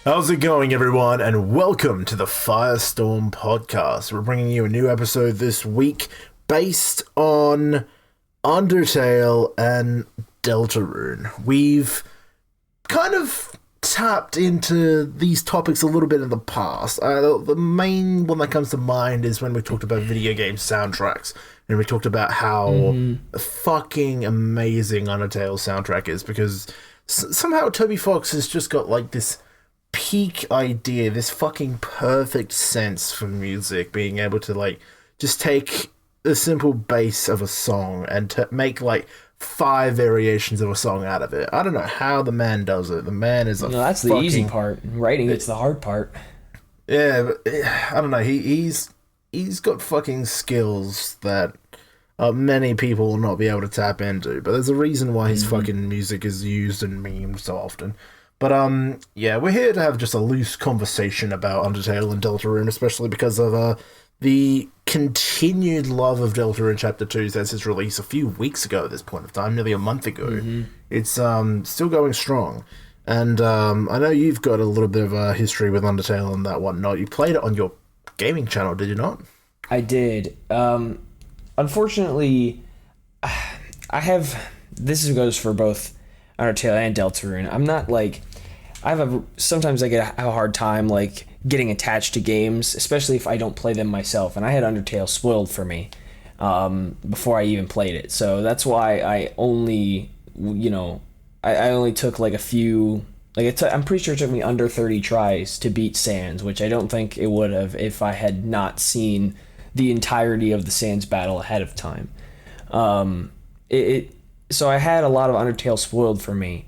How's it going, everyone, and welcome to the FireStorm podcast. We're bringing you a new episode this week based on Undertale and Deltarune. We've kind of tapped into these topics a little bit in the past. The main one that comes to mind is when we talked about video game soundtracks, and we talked about how fucking amazing Undertale's soundtrack is, because somehow Toby Fox has just got like this peak idea, this fucking perfect sense for music, being able to like just take the simple bass of a song and to make like 5 variations of a song out of it. I don't know how the man does it. The man is that's the easy part. Writing it's the hard part. Yeah, but I don't know. He's got fucking skills that many people will not be able to tap into. But there's a reason why his fucking music is used and memed so often. But, yeah, we're here to have just a loose conversation about Undertale and Deltarune, especially because of the continued love of Deltarune Chapter 2 since its release a few weeks ago at this point of time, nearly a month ago. It's still going strong. And I know you've got a little bit of a history with Undertale and that whatnot. You played it on your gaming channel, did you not? I did. Unfortunately, this goes for both Undertale and Deltarune. I'm not like... sometimes I have a hard time like getting attached to games, especially if I don't play them myself. And I had Undertale spoiled for me before I even played it, so that's why I only took like a few. I'm pretty sure it took me under 30 tries to beat Sans, which I don't think it would have if I had not seen the entirety of the Sans battle ahead of time. So I had a lot of Undertale spoiled for me.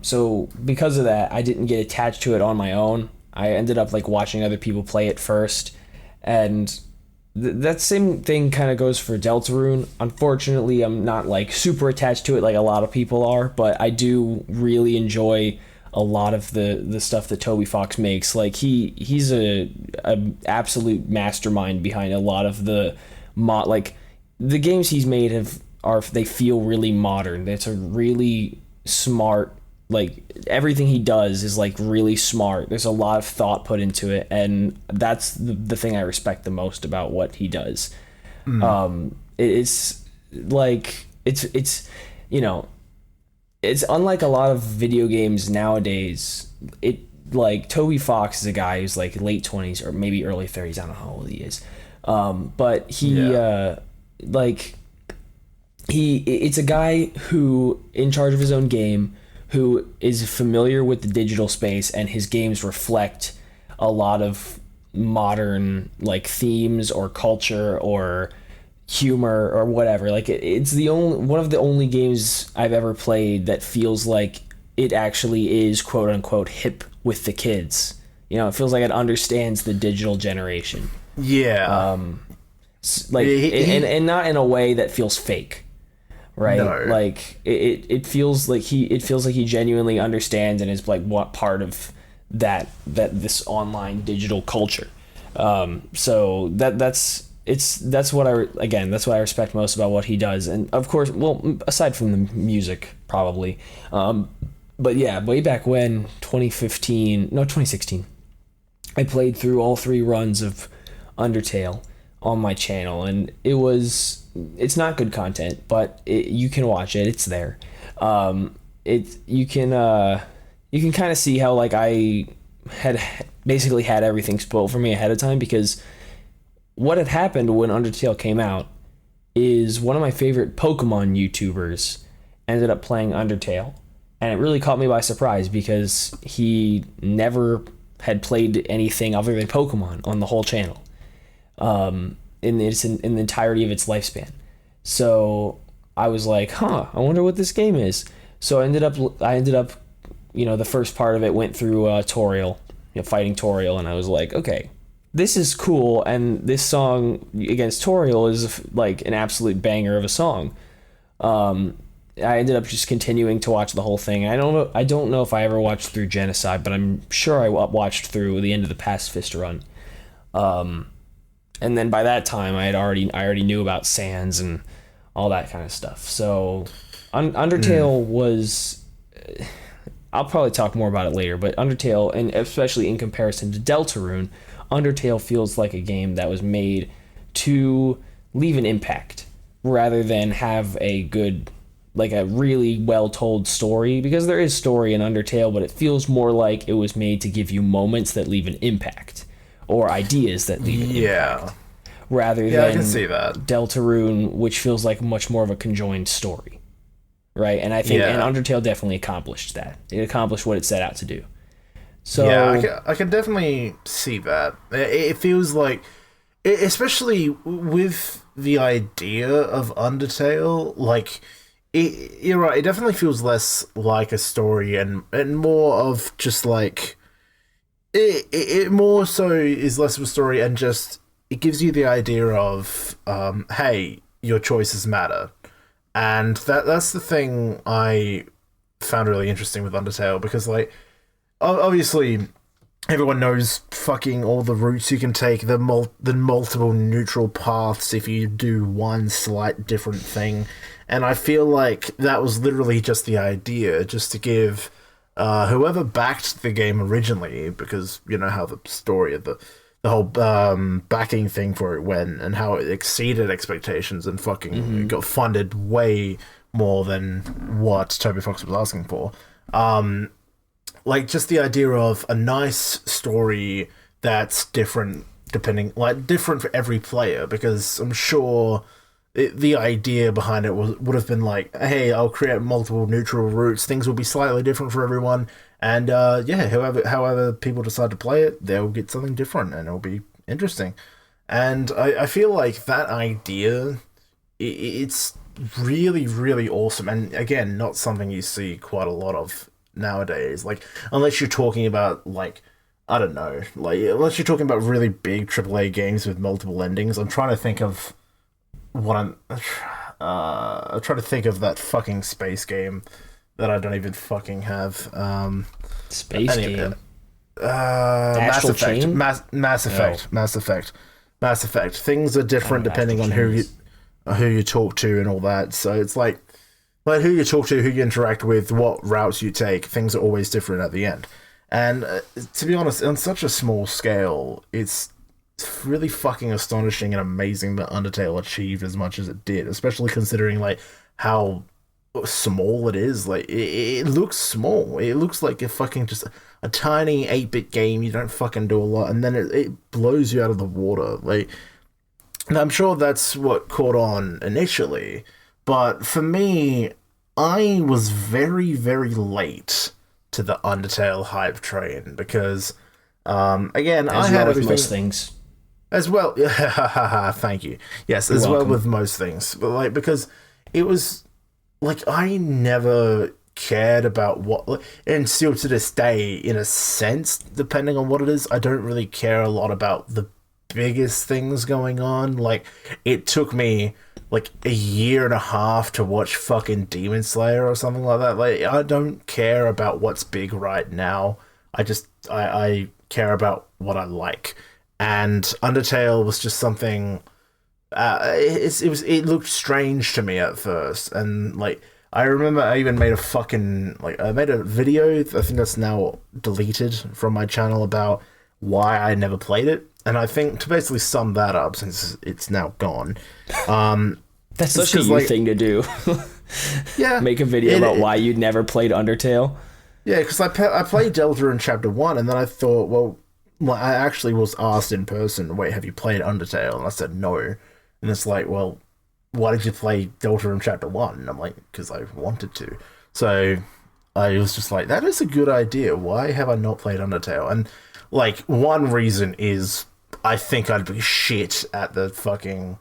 So because of that, I didn't get attached to it on my own. I ended up like watching other people play it first, and that same thing kind of goes for Deltarune. Unfortunately, I'm not like super attached to it like a lot of people are, but I do really enjoy a lot of the stuff that Toby Fox makes. Like he's a absolute mastermind behind a lot of the the games he's made they feel really modern. It's a really smart, like everything he does is like really smart. There's a lot of thought put into it, and that's the thing I respect the most about what he does. It's like it's unlike a lot of video games nowadays. It like Toby Fox is a guy who's like late 20s or maybe early 30s. I don't know how old he is, but it's a guy who, in charge of his own game, who is familiar with the digital space, and his games reflect a lot of modern like themes or culture or humor or whatever. Like it's one of the only games I've ever played that feels like it actually is quote unquote hip with the kids. It feels like it understands the digital generation. Yeah. And not in a way that feels fake. Right, no. Like it feels like he genuinely understands and is like what part of that this online digital culture. So that's what I respect most about what he does, and of course, well, aside from the music, probably. But yeah, way back when 2016, I played through all 3 runs of Undertale on my channel, and it's not good content, but you can watch it. It's there. You can kind of see how like I had basically had everything spoiled for me ahead of time, because what had happened when Undertale came out is one of my favorite Pokemon YouTubers ended up playing Undertale, and it really caught me by surprise because he never had played anything other than Pokemon on the whole channel. In the entirety of its lifespan. So I was like, I wonder what this game is. So I ended up, the first part of it went through Toriel, fighting Toriel, and I was like, okay, this is cool, and this song against Toriel is like an absolute banger of a song. I ended up just continuing to watch the whole thing. I don't know if I ever watched through Genocide, but I'm sure I watched through the end of the Pacifist run. And then by that time, I already knew about Sans and all that kind of stuff. So Undertale was I'll probably talk more about it later, but Undertale, and especially in comparison to Deltarune, Undertale feels like a game that was made to leave an impact rather than have a good, like a really well-told story, because there is story in Undertale, but it feels more like it was made to give you moments that leave an impact or ideas that leave an impact. Rather than I can see that. Deltarune, which feels like much more of a conjoined story. Right? And I think and Undertale definitely accomplished that. It accomplished what it set out to do. So yeah, I can definitely see that. It feels like, especially with the idea of Undertale, like, you're right, it definitely feels less like a story and more of just like, it more so is less of a story and just, it gives you the idea of, hey, your choices matter. And that's the thing I found really interesting with Undertale, because, like, obviously everyone knows fucking all the routes you can take, the multiple neutral paths if you do one slight different thing. And I feel like that was literally just the idea, just to give whoever backed the game originally, because you know how the story of the whole backing thing for it went, and how it exceeded expectations and fucking got funded way more than what Toby Fox was asking for. Like, just the idea of a nice story that's different different for every player, because I'm sure the idea behind it would have been like, hey, I'll create multiple neutral routes, things will be slightly different for everyone, and however people decide to play it, they'll get something different and it'll be interesting. And I feel like that idea, it's really, really awesome, and again, not something you see quite a lot of nowadays, like, unless you're talking about, like, I don't know, like, unless you're talking about really big AAA games with multiple endings. I'm trying to think of I'm trying to think of that fucking space game that I don't even fucking have. Space game? Mass Effect. Mass Effect. Mass Effect. Things are different depending on who you talk to and all that. So it's like who you talk to, who you interact with, what routes you take, things are always different at the end. And to be honest, on such a small scale, it's really fucking astonishing and amazing that Undertale achieved as much as it did, especially considering, like, how small it is. Like, it looks small. It looks like a fucking just a tiny 8-bit game. You don't fucking do a lot, and then it blows you out of the water. Like, and I'm sure that's what caught on initially, but for me, I was very, very late to the Undertale hype train, because again, I had everything, most things as well. Thank you. Yes, You're as welcome. well with most things, but like, because it was like, I never cared about what, and still to this day, in a sense, depending on what it is, I don't really care a lot about the biggest things going on. Like, it took me like a year and a half to watch fucking Demon Slayer or something like that. Like, I don't care about what's big right now. I care about what I like. And Undertale was just something. It looked strange to me at first, and like, I remember I even made I made a video. I think that's now deleted from my channel, about why I never played it. And I think, to basically sum that up, since it's now gone, that's such a you thing to do. Yeah, make a video about why you'd never played Undertale. Yeah, because I played Deltarune Chapter 1, and then I thought, well, I actually was asked in person, wait, have you played Undertale? And I said no. And it's like, well, why did you play Deltarune Chapter 1? And I'm like, because I wanted to. So I was just like, that is a good idea. Why have I not played Undertale? And, like, one reason is I think I'd be shit at the fucking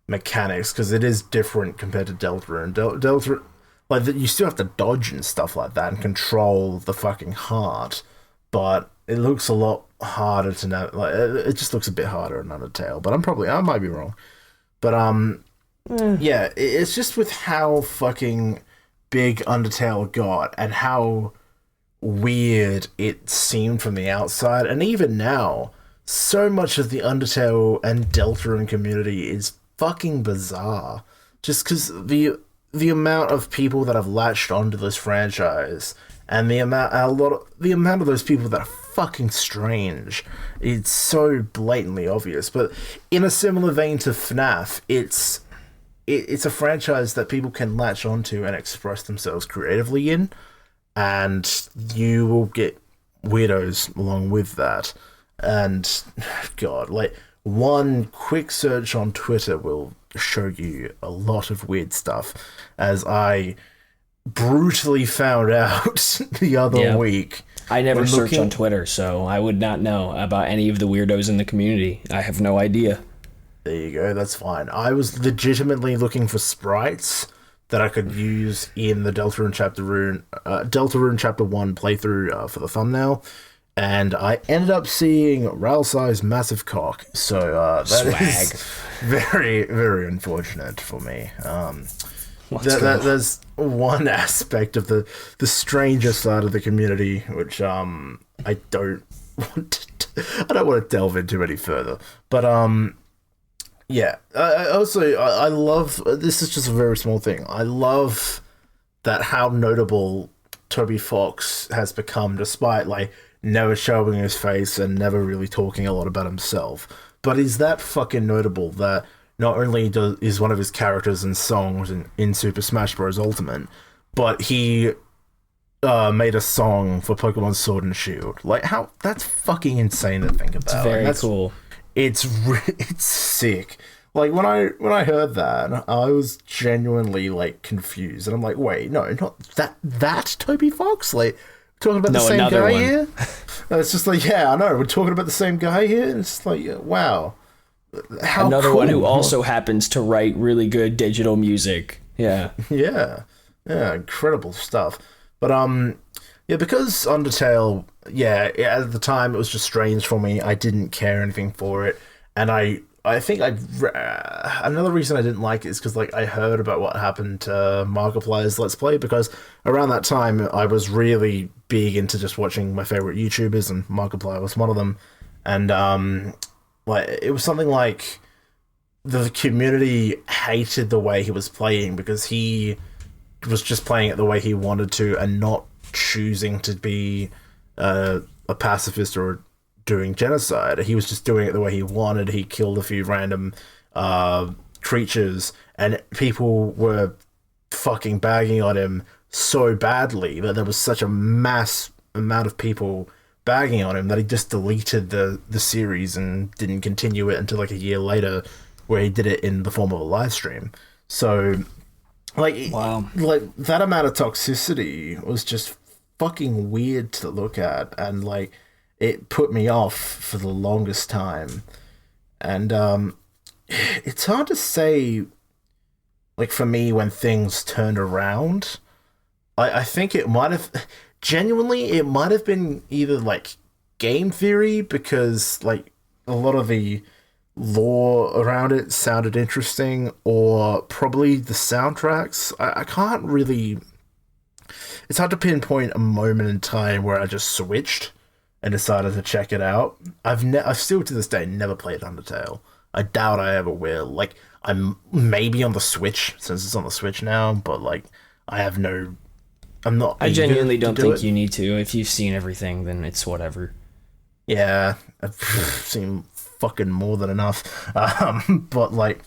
mechanics, because it is different compared to Deltarune. Deltarune, like, you still have to dodge and stuff like that and control the fucking heart, but it looks a lot harder to know. Like, it just looks a bit harder in Undertale, but I might be wrong. But yeah, it's just with how fucking big Undertale got and how weird it seemed from the outside, and even now, so much of the Undertale and Deltarune community is fucking bizarre. Just because the amount of people that have latched onto this franchise and the amount of those people that are fucking strange, it's so blatantly obvious. But in a similar vein to FNAF, it's a franchise that people can latch onto and express themselves creatively in, and you will get weirdos along with that. And God, like, one quick search on Twitter will show you a lot of weird stuff, as I brutally found out the other week. I never search on Twitter, so I would not know about any of the weirdos in the community. I have no idea. There you go, that's fine. I was legitimately looking for sprites that I could use in the Deltarune Chapter 1 playthrough for the thumbnail, and I ended up seeing Ralsei's massive cock, so that is very, very unfortunate for me. There's one aspect of the stranger side of the community which I don't want to delve into any further, but yeah. I love, this is just a very small thing, I love that how notable Toby Fox has become, despite like never showing his face and never really talking a lot about himself. But is that fucking notable that not only is one of his characters and songs in Super Smash Bros. Ultimate, but he made a song for Pokemon Sword and Shield. Like, how, that's fucking insane to think about. It's very cool. It's sick. Like, when I heard that, I was genuinely like confused, and I'm like, wait, no, not that Toby Fox? Like, talking about the same guy here? It's just like, yeah, I know, we're talking about the same guy here, and it's like, wow. How another cool. one who also happens to write really good digital music. Yeah. Yeah, incredible stuff. But because Undertale, at the time it was just strange for me. I didn't care anything for it, and I think another reason I didn't like it is because like I heard about what happened to Markiplier's Let's Play, because around that time I was really big into just watching my favorite YouTubers, and Markiplier was one of them, and like, it was something like the community hated the way he was playing because he was just playing it the way he wanted to and not choosing to be a pacifist or doing genocide. He was just doing it the way he wanted. He killed a few random creatures, and people were fucking bagging on him so badly that there was such a mass amount of people bagging on him that he just deleted the series and didn't continue it until like a year later, where he did it in the form of a live stream. So like, wow, like that amount of toxicity was just fucking weird to look at, and like it put me off for the longest time. And it's hard to say, like, for me, when things turned around. I think it might have genuinely, it might have been either like game theory, because like a lot of the lore around it sounded interesting, or probably the soundtracks. I can't really, it's hard to pinpoint a moment in time where I just switched and decided to check it out. I've still to this day never played Undertale. I doubt I ever will. Like, I'm maybe on the Switch, since it's on the Switch now, but like I'm not. I genuinely don't think you need to. If you've seen everything, then it's whatever. Yeah, I've seen fucking more than enough. But like,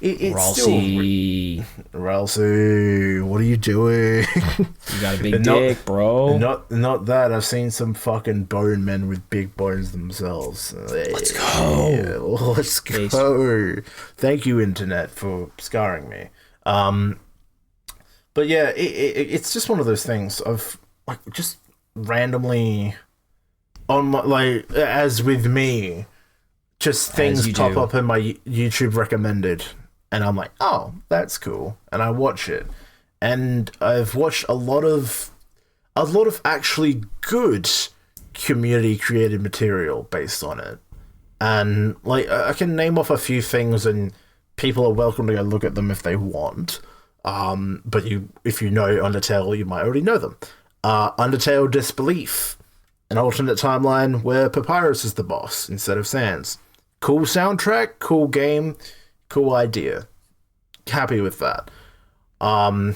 it's Ralsei. Ralsei, what are you doing? You got a big dick, bro. Not that. I've seen some fucking bone men with big bones themselves. Let's go. Yeah, let's go. Thank you, internet, for scarring me. But yeah, it's just one of those things of like just randomly on my, like, as with me, just things pop up in my YouTube recommended, and I'm like, oh, that's cool, and I watch it, and I've watched a lot of actually good community created material based on it, and like I can name off a few things, and people are welcome to go look at them if they want. But if you know Undertale, you might already know them. Undertale Disbelief, an alternate timeline where Papyrus is the boss instead of Sans. Cool soundtrack, cool game, cool idea. Happy with that. A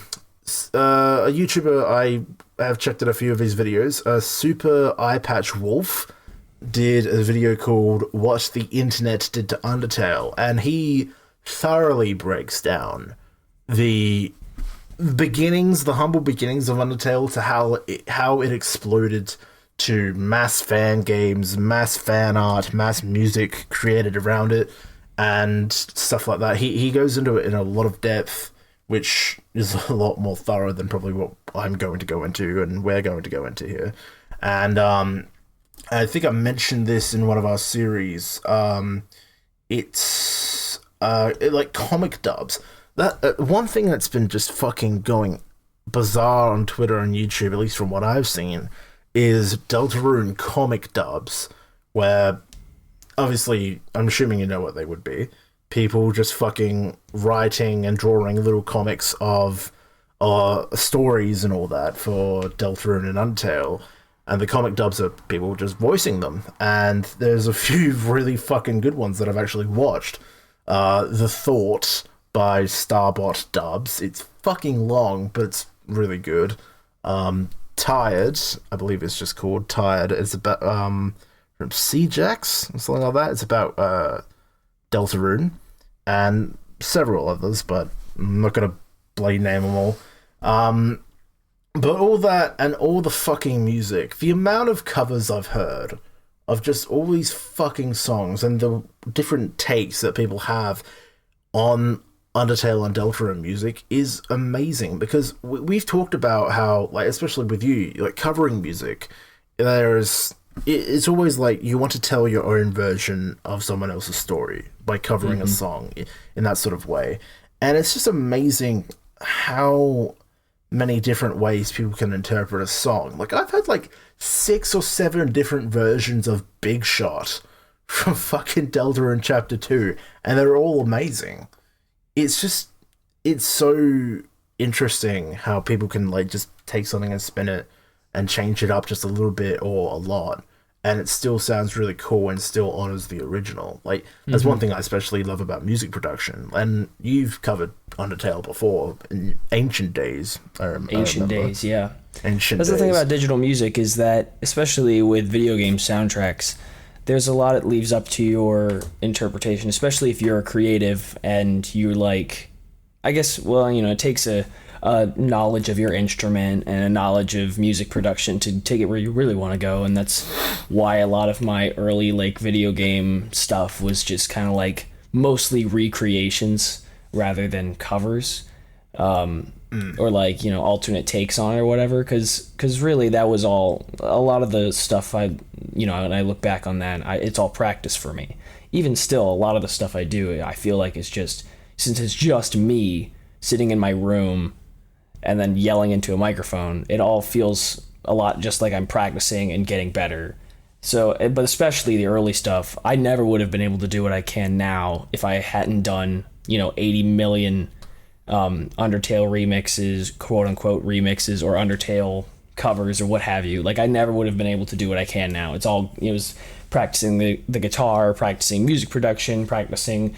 YouTuber I have checked out a few of his videos. Super Eye Patch Wolf did a video called What the Internet Did to Undertale, and he thoroughly breaks down the beginnings, the humble beginnings of Undertale, to how it exploded to mass fan games, mass fan art, mass music created around it, and stuff like that. He goes into it in a lot of depth, which is a lot more thorough than probably what I'm going to go into and we're going to go into here. And I think I mentioned this in one of our series. It's like comic dubs. That one thing that's been just fucking going bizarre on Twitter and YouTube, at least from what I've seen, is Deltarune comic dubs, where obviously I'm assuming you know what they would be. People just fucking writing and drawing little comics of stories and all that for Deltarune and Undertale, and the comic dubs are people just voicing them. And there's a few really fucking good ones that I've actually watched. The Thought by Starbot Dubs. It's fucking long, but it's really good. Tired, I believe it's just called Tired. It's about from Cjax or something like that. It's about Deltarune and several others, but I'm not gonna bloody name them all. But all that and all the fucking music, the amount of covers I've heard of just all these fucking songs and the different takes that people have on Undertale and Deltarune music is amazing, because we've talked about how, like, especially with you, like, covering music, it's always like you want to tell your own version of someone else's story by covering a song in that sort of way. And it's just amazing how many different ways people can interpret a song. Like, I've had like 6 or 7 different versions of Big Shot from fucking Deltarune Chapter 2, and they're all amazing. It's so interesting how people can, like, just take something and spin it and change it up just a little bit or a lot, and it still sounds really cool and still honors the original. Like, that's one thing I especially love about music production. And you've covered Undertale before in ancient days. Ancient days, yeah. Ancient That's days. the thing about digital music, is that, especially with video game soundtracks, there's a lot it leaves up to your interpretation, especially if you're a creative and you're like, I guess, well, you know, it takes a knowledge of your instrument and a knowledge of music production to take it where you really want to go. And that's why a lot of my early, like, video game stuff was just kind of like mostly recreations rather than covers, or, like, you know, alternate takes on it or whatever, because really that was all, a lot of the stuff you know, and I look back on that, it's all practice for me. Even still, a lot of the stuff I do, I feel like it's just, since it's just me sitting in my room and then yelling into a microphone, it all feels a lot just like I'm practicing and getting better. So, but especially the early stuff, I never would have been able to do what I can now if I hadn't done, you know, 80 million Undertale remixes, quote unquote remixes, or Undertale covers or what have you. Like, I never would have been able to do what I can now. It was practicing the guitar, practicing music production, practicing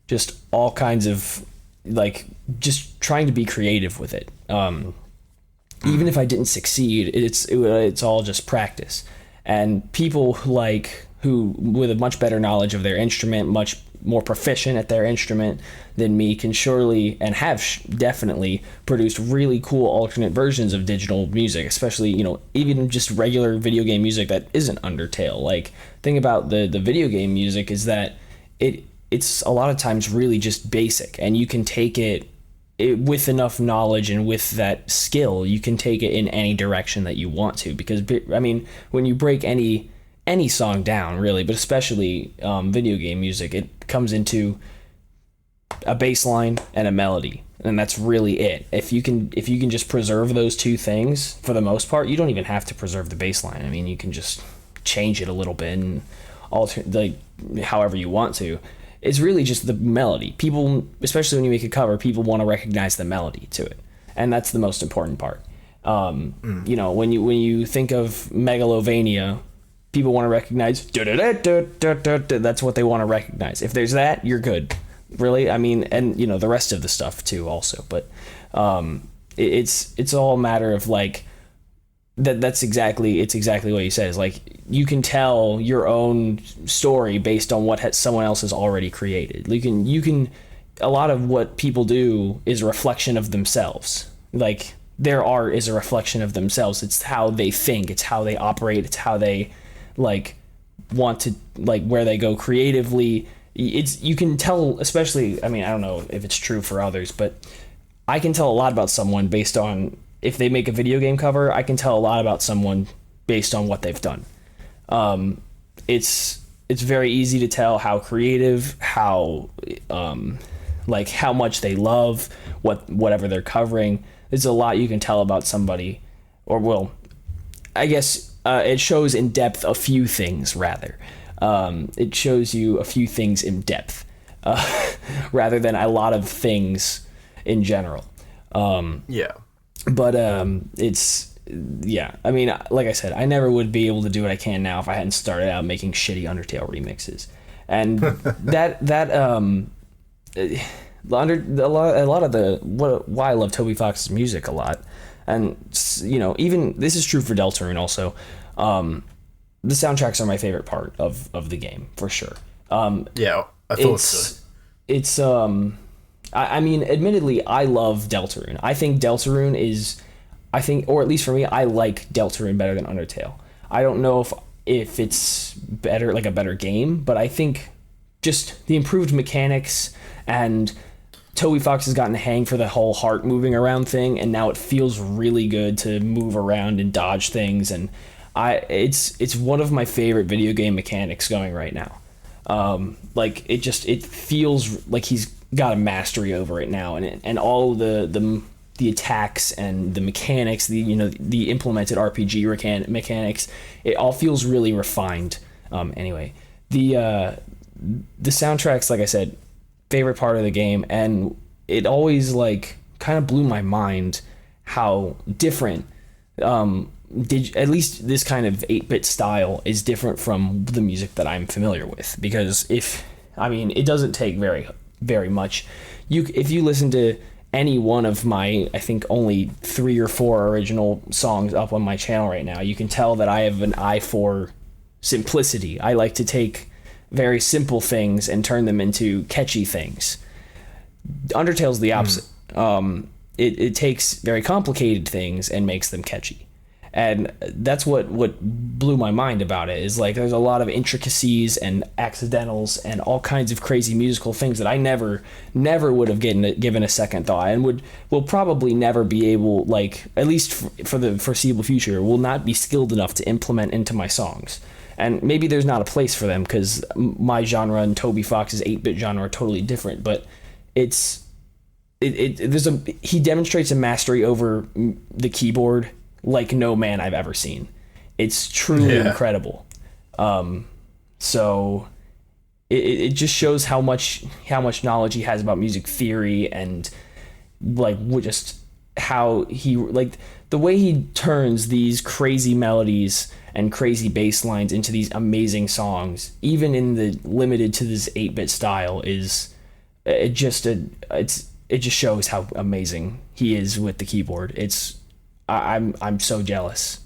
just all kinds of, like, just trying to be creative with it. Even if I didn't succeed, it's all just practice. And people who with a much better knowledge of their instrument, much more proficient at their instrument than me, can surely and have definitely produced really cool alternate versions of digital music, especially, you know, even just regular video game music that isn't Undertale. Like, thing about the video game music is that it's a lot of times really just basic, and you can take it with enough knowledge and with that skill, you can take it in any direction that you want to. Because, I mean, when you break any song down, really, but especially video game music, it comes into a bass line and a melody, and that's really it. If you can just preserve those two things, for the most part, you don't even have to preserve the bass line. I mean, you can just change it a little bit and alter, like, however you want to. It's really just the melody. People, especially when you make a cover, people want to recognize the melody to it, and that's the most important part. You know, when you think of Megalovania, people want to recognize that's what they want to recognize. If there's that, you're good. Really, I mean, and, you know, the rest of the stuff too also. But it's all a matter of, like, That's exactly what you said. Is like you can tell your own story based on what someone else has already created. You can a lot of what people do is a reflection of themselves. Like their art is a reflection of themselves. It's how they think, it's how they operate, it's how they like want to, like where they go creatively. You can tell, especially, I mean, I don't know if it's true for others, but I can tell a lot about someone based on if they make a video game cover. I can tell a lot about someone based on what they've done. It's very easy to tell how creative, how like how much they love whatever they're covering. There's a lot you can tell about somebody, or well, I guess it shows in depth a few things rather. It shows you a few things in depth rather than a lot of things in general. Yeah. But it's, yeah, I mean, like I said, I never would be able to do what I can now if I hadn't started out making shitty Undertale remixes. And why I love Toby Fox's music a lot, and you know, even this is true for Deltarune also. The soundtracks are my favorite part of the game for sure. Yeah, I thought so. It's I mean, admittedly, I love Deltarune. I think Deltarune is, or at least for me, I like Deltarune better than Undertale. I don't know if it's better, like a better game, but I think just the improved mechanics, and Toby Fox has gotten a hang for the whole heart moving around thing, and now it feels really good to move around and dodge things, and it's one of my favorite video game mechanics going right now. Like it feels like he's got a mastery over it now, and all the attacks and the mechanics, the implemented RPG mechanics, it all feels really refined. Anyway, the soundtracks, like I said, favorite part of the game, and it always like kind of blew my mind how different at least this kind of 8-bit style is different from the music that I'm familiar with, because it doesn't take very much. If you listen to any one of my, I think only 3 or 4 original songs up on my channel right now, you can tell that I have an eye for simplicity. I like to take very simple things and turn them into catchy things. Undertale's the opposite. It takes very complicated things and makes them catchy. And that's what blew my mind about it, is like there's a lot of intricacies and accidentals and all kinds of crazy musical things that I never would have given a second thought, and will probably never be able, like, at least for the foreseeable future, will not be skilled enough to implement into my songs. And maybe there's not a place for them, because my genre and Toby Fox's 8-bit genre are totally different, but he demonstrates a mastery over the keyboard like no man I've ever seen. It's truly incredible. So it just shows how much knowledge he has about music theory, and like just how he, like, the way he turns these crazy melodies and crazy bass lines into these amazing songs, even in the limited to this 8-bit style, it just shows how amazing he is with the keyboard. I'm so jealous.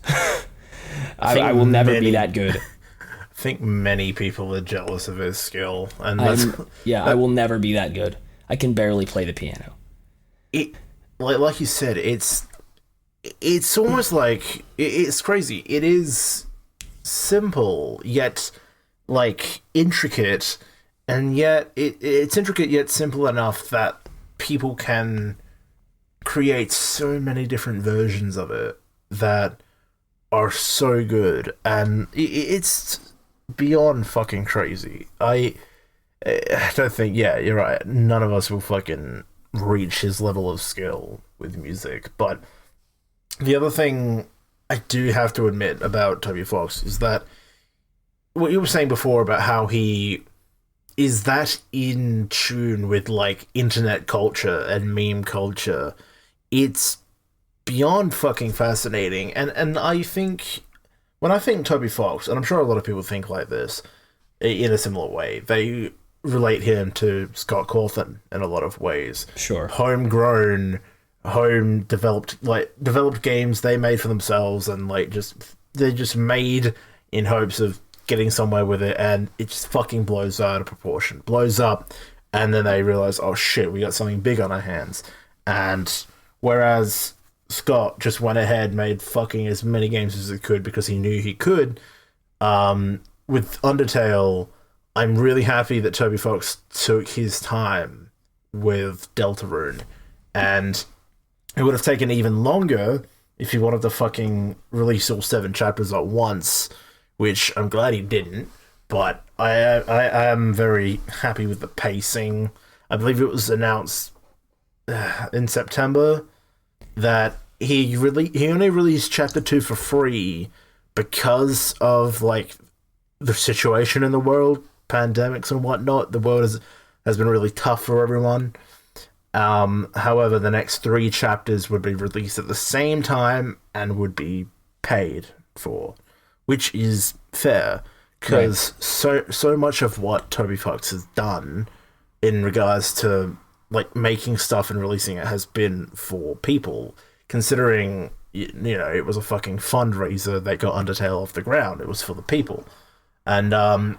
I will never be that good. I think many people are jealous of his skill, and I will never be that good. I can barely play the piano. Like you said, it's almost like it's crazy. It is simple yet like intricate, and yet it's intricate yet simple enough that people can create so many different versions of it that are so good, and it's beyond fucking crazy. I don't think, yeah, you're right, none of us will fucking reach his level of skill with music. But the other thing I do have to admit about Toby Fox is that what you were saying before about how he is that in tune with like internet culture and meme culture, it's beyond fucking fascinating. And I think, when I think Toby Fox, and I'm sure a lot of people think like this in a similar way, they relate him to Scott Cawthon in a lot of ways. Sure. Homegrown, home developed games they made for themselves, and they just made in hopes of getting somewhere with it, and it just fucking blows out of proportion, blows up, and then they realize, oh shit, we got something big on our hands. And whereas Scott just went ahead, made fucking as many games as he could because he knew he could, with Undertale, I'm really happy that Toby Fox took his time with Deltarune, and it would have taken even longer if he wanted to fucking release all 7 chapters at once, which I'm glad he didn't, but I am very happy with the pacing. I believe it was announced in September that he only released Chapter 2 for free because of, like, the situation in the world, pandemics and whatnot. The world has been really tough for everyone. However, the next 3 chapters would be released at the same time and would be paid for, which is fair, because so much of what Toby Fox has done in regards to, like, making stuff and releasing it has been for people, considering, you know, it was a fucking fundraiser that got Undertale off the ground. It was for the people. And a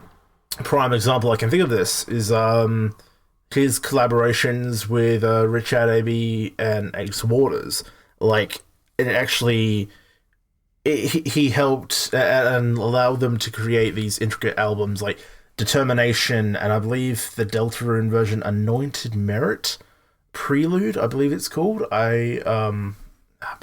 prime example I can think of this is his collaborations with Richard A.B. and Ace Waters. Like, it actually... He helped and allowed them to create these intricate albums like Determination, and I believe the Deltarune version, Anointed Merit Prelude, I believe it's called. I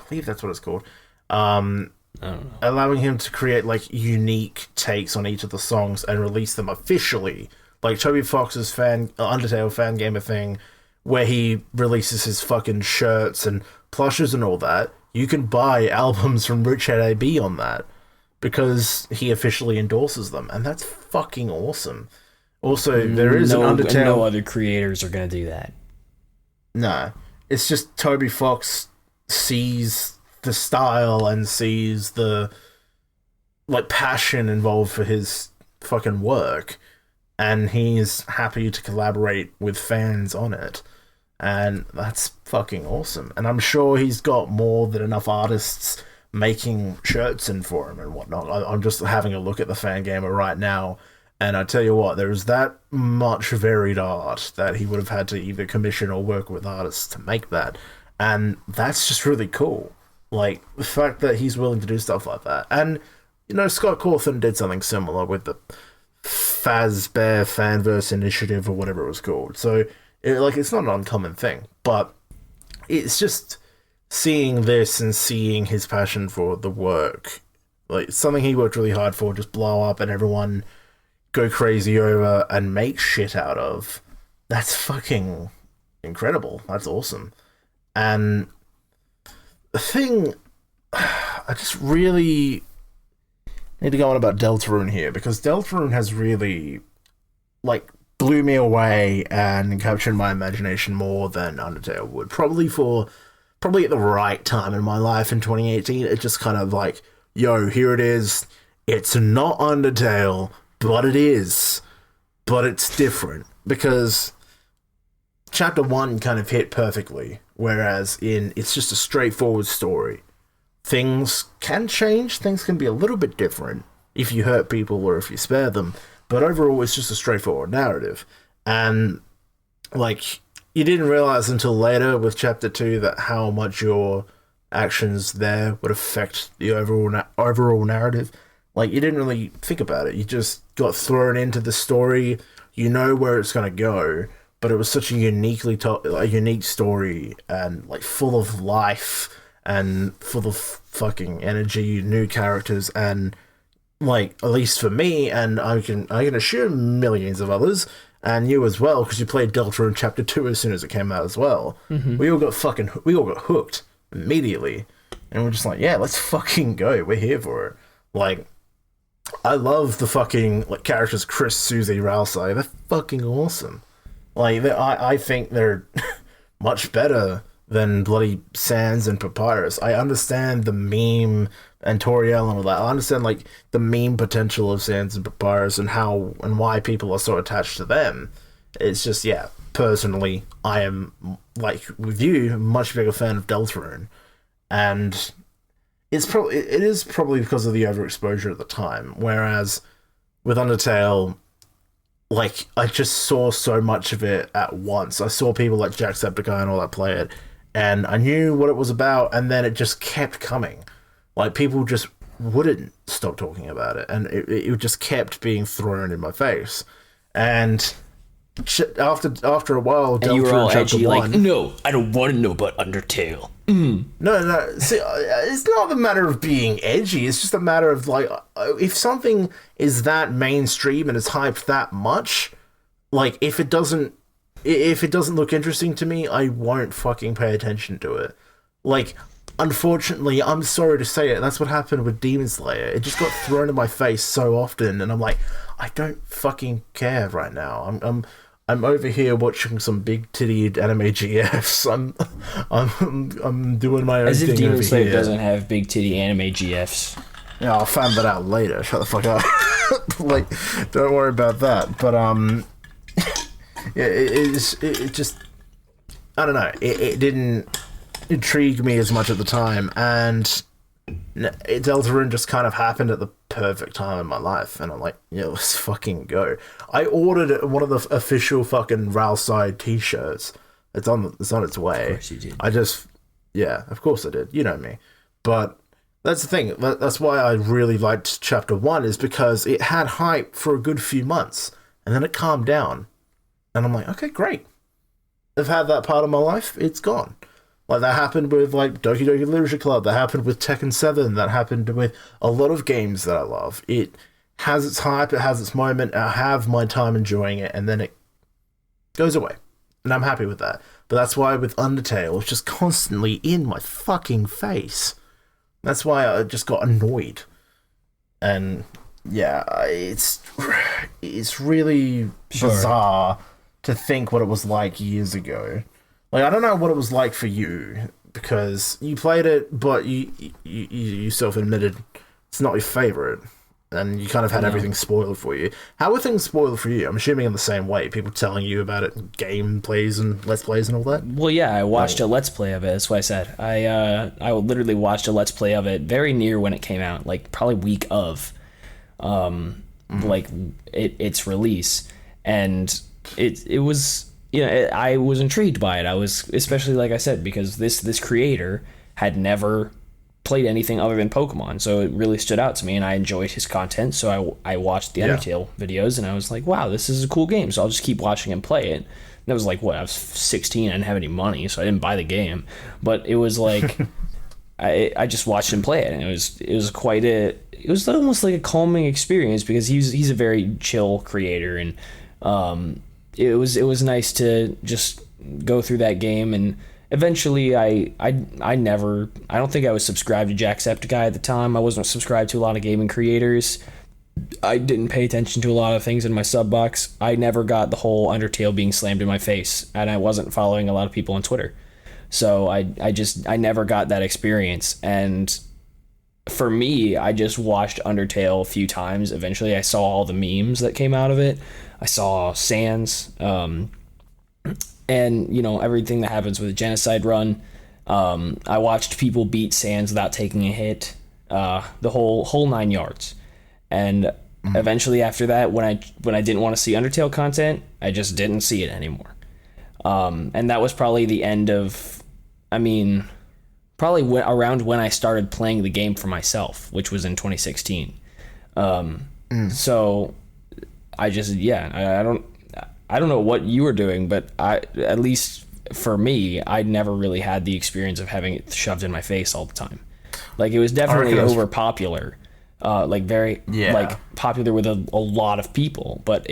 believe that's what it's called. I don't know. Allowing him to create, like, unique takes on each of the songs and release them officially. Like Toby Fox's Undertale fan gamer thing, where he releases his fucking shirts and plushes and all that. You can buy albums from Richard A.B. on that because he officially endorses them, and that's fucking awesome. Also, there is an Undertale... No other creators are going to do that. No. It's just Toby Fox sees the style and sees the, like, passion involved for his fucking work, and he's happy to collaborate with fans on it. And that's fucking awesome. And I'm sure he's got more than enough artists making shirts in for him and whatnot. I'm just having a look at the Fangamer right now, and I tell you what, there's that much varied art that he would have had to either commission or work with artists to make that. And that's just really cool. Like, the fact that he's willing to do stuff like that. And, you know, Scott Cawthon did something similar with the Fazbear Fanverse Initiative or whatever it was called. So... it's not an uncommon thing, but it's just seeing this and seeing his passion for the work, like something he worked really hard for, just blow up and everyone go crazy over and make shit out of. That's fucking incredible. That's awesome. And the thing, I just really need to go on about Deltarune here, because Deltarune has really, like, blew me away and captured my imagination more than Undertale would. Probably at the right time in my life in 2018. It just kind of like, yo, here it is. It's not Undertale, but it is. But it's different. Because Chapter 1 kind of hit perfectly, whereas it's just a straightforward story. Things can change, things can be a little bit different if you hurt people or if you spare them. But overall, it's just a straightforward narrative. And, like, you didn't realize until later with Chapter 2 that how much your actions there would affect the overall narrative. Like, you didn't really think about it. You just got thrown into the story. You know where it's going to go. But it was such a unique story and, like, full of life and full of fucking energy, new characters, and... like, at least for me, and I can assume millions of others, and you as well, because you played Deltarune Chapter 2 as soon as it came out as well. Mm-hmm. We all got hooked immediately, and we're just like, yeah, let's fucking go. We're here for it. Like, I love the fucking, like, characters Kris, Susie, Ralsei. They're fucking awesome. Like, I think they're much better than bloody Sans and Papyrus. I understand the meme and Toriel and all that. I understand, like, the meme potential of Sans and Papyrus and how and why people are so attached to them. It's just, yeah, personally, I am, like with you, a much bigger fan of Deltarune, and it is probably because of the overexposure at the time. Whereas with Undertale, like, I just saw so much of it at once. I saw people like Jacksepticeye and all that play it, and I knew what it was about, and then it just kept coming. Like, people just wouldn't stop talking about it, and it just kept being thrown in my face. And after a while, and you were all edgy, one, like, no, I don't want to know about Undertale. No. See, it's not a matter of being edgy. It's just a matter of, like, if something is that mainstream and is hyped that much, like, if it doesn't look interesting to me, I won't fucking pay attention to it. Like, unfortunately, I'm sorry to say it, that's what happened with Demon Slayer. It just got thrown in my face so often, and I'm like, I don't fucking care right now. I'm over here watching some big titty anime GFs. I'm doing my own thing. As if Demon Slayer here doesn't have big titty anime GFs. Yeah, I'll find that out later. Shut the fuck up. Like, don't worry about that. But yeah, it just, I don't know. It didn't intrigue me as much at the time, and Deltarune just kind of happened at the perfect time in my life, and I'm like, yeah, let's fucking go. I ordered one of the official fucking Ralsei t-shirts. It's on its way. Of course you did. Yeah, of course I did. You know me. But that's the thing. That's why I really liked Chapter 1, is because it had hype for a good few months, and then it calmed down. And I'm like, okay, great. I've had that part of my life. It's gone. Like, that happened with, like, Doki Doki Literature Club. That happened with Tekken 7. That happened with a lot of games that I love. It has its hype. It has its moment. I have my time enjoying it, and then it goes away. And I'm happy with that. But that's why with Undertale, it's just constantly in my fucking face. That's why I just got annoyed. And, yeah, it's really bizarre to think what it was like years ago. Like, I don't know what it was like for you, because you played it, but you self-admitted it's not your favourite, and you kind of had everything spoiled for you. How were things spoiled for you? I'm assuming in the same way, people telling you about it, gameplays and Let's Plays and all that? Well, yeah, I watched a Let's Play of it, that's what I said. I literally watched a Let's Play of it very near when it came out, like, probably week of, like, its release, and it was... You know, I was intrigued by it. I was, especially like I said, because this creator had never played anything other than Pokemon, so it really stood out to me, and I enjoyed his content. So I watched the Undertale videos, and I was like, wow, this is a cool game. So I'll just keep watching him play it. And that was like, what, I was 16, I didn't have any money, so I didn't buy the game. But it was like, I just watched him play it, and it was almost like a calming experience, because he's a very chill creator, and it was nice to just go through that game. And eventually I don't think I was subscribed to Jacksepticeye at the time. I wasn't subscribed to a lot of gaming creators. I didn't pay attention to a lot of things in my sub box. I never got the whole Undertale being slammed in my face, and I wasn't following a lot of people on Twitter, so I never got that experience. And for me, I just watched Undertale a few times. Eventually I saw all the memes that came out of it. I saw Sans, and, you know, everything that happens with a genocide run. I watched people beat Sans without taking a hit, the whole 9 yards. And eventually after that, when I didn't want to see Undertale content, I just didn't see it anymore. And that was probably the end of, probably around when I started playing the game for myself, which was in 2016. So I just, I don't know what you were doing, but at least for me, I never really had the experience of having it shoved in my face all the time. Like, it was definitely over popular, like popular with a lot of people, but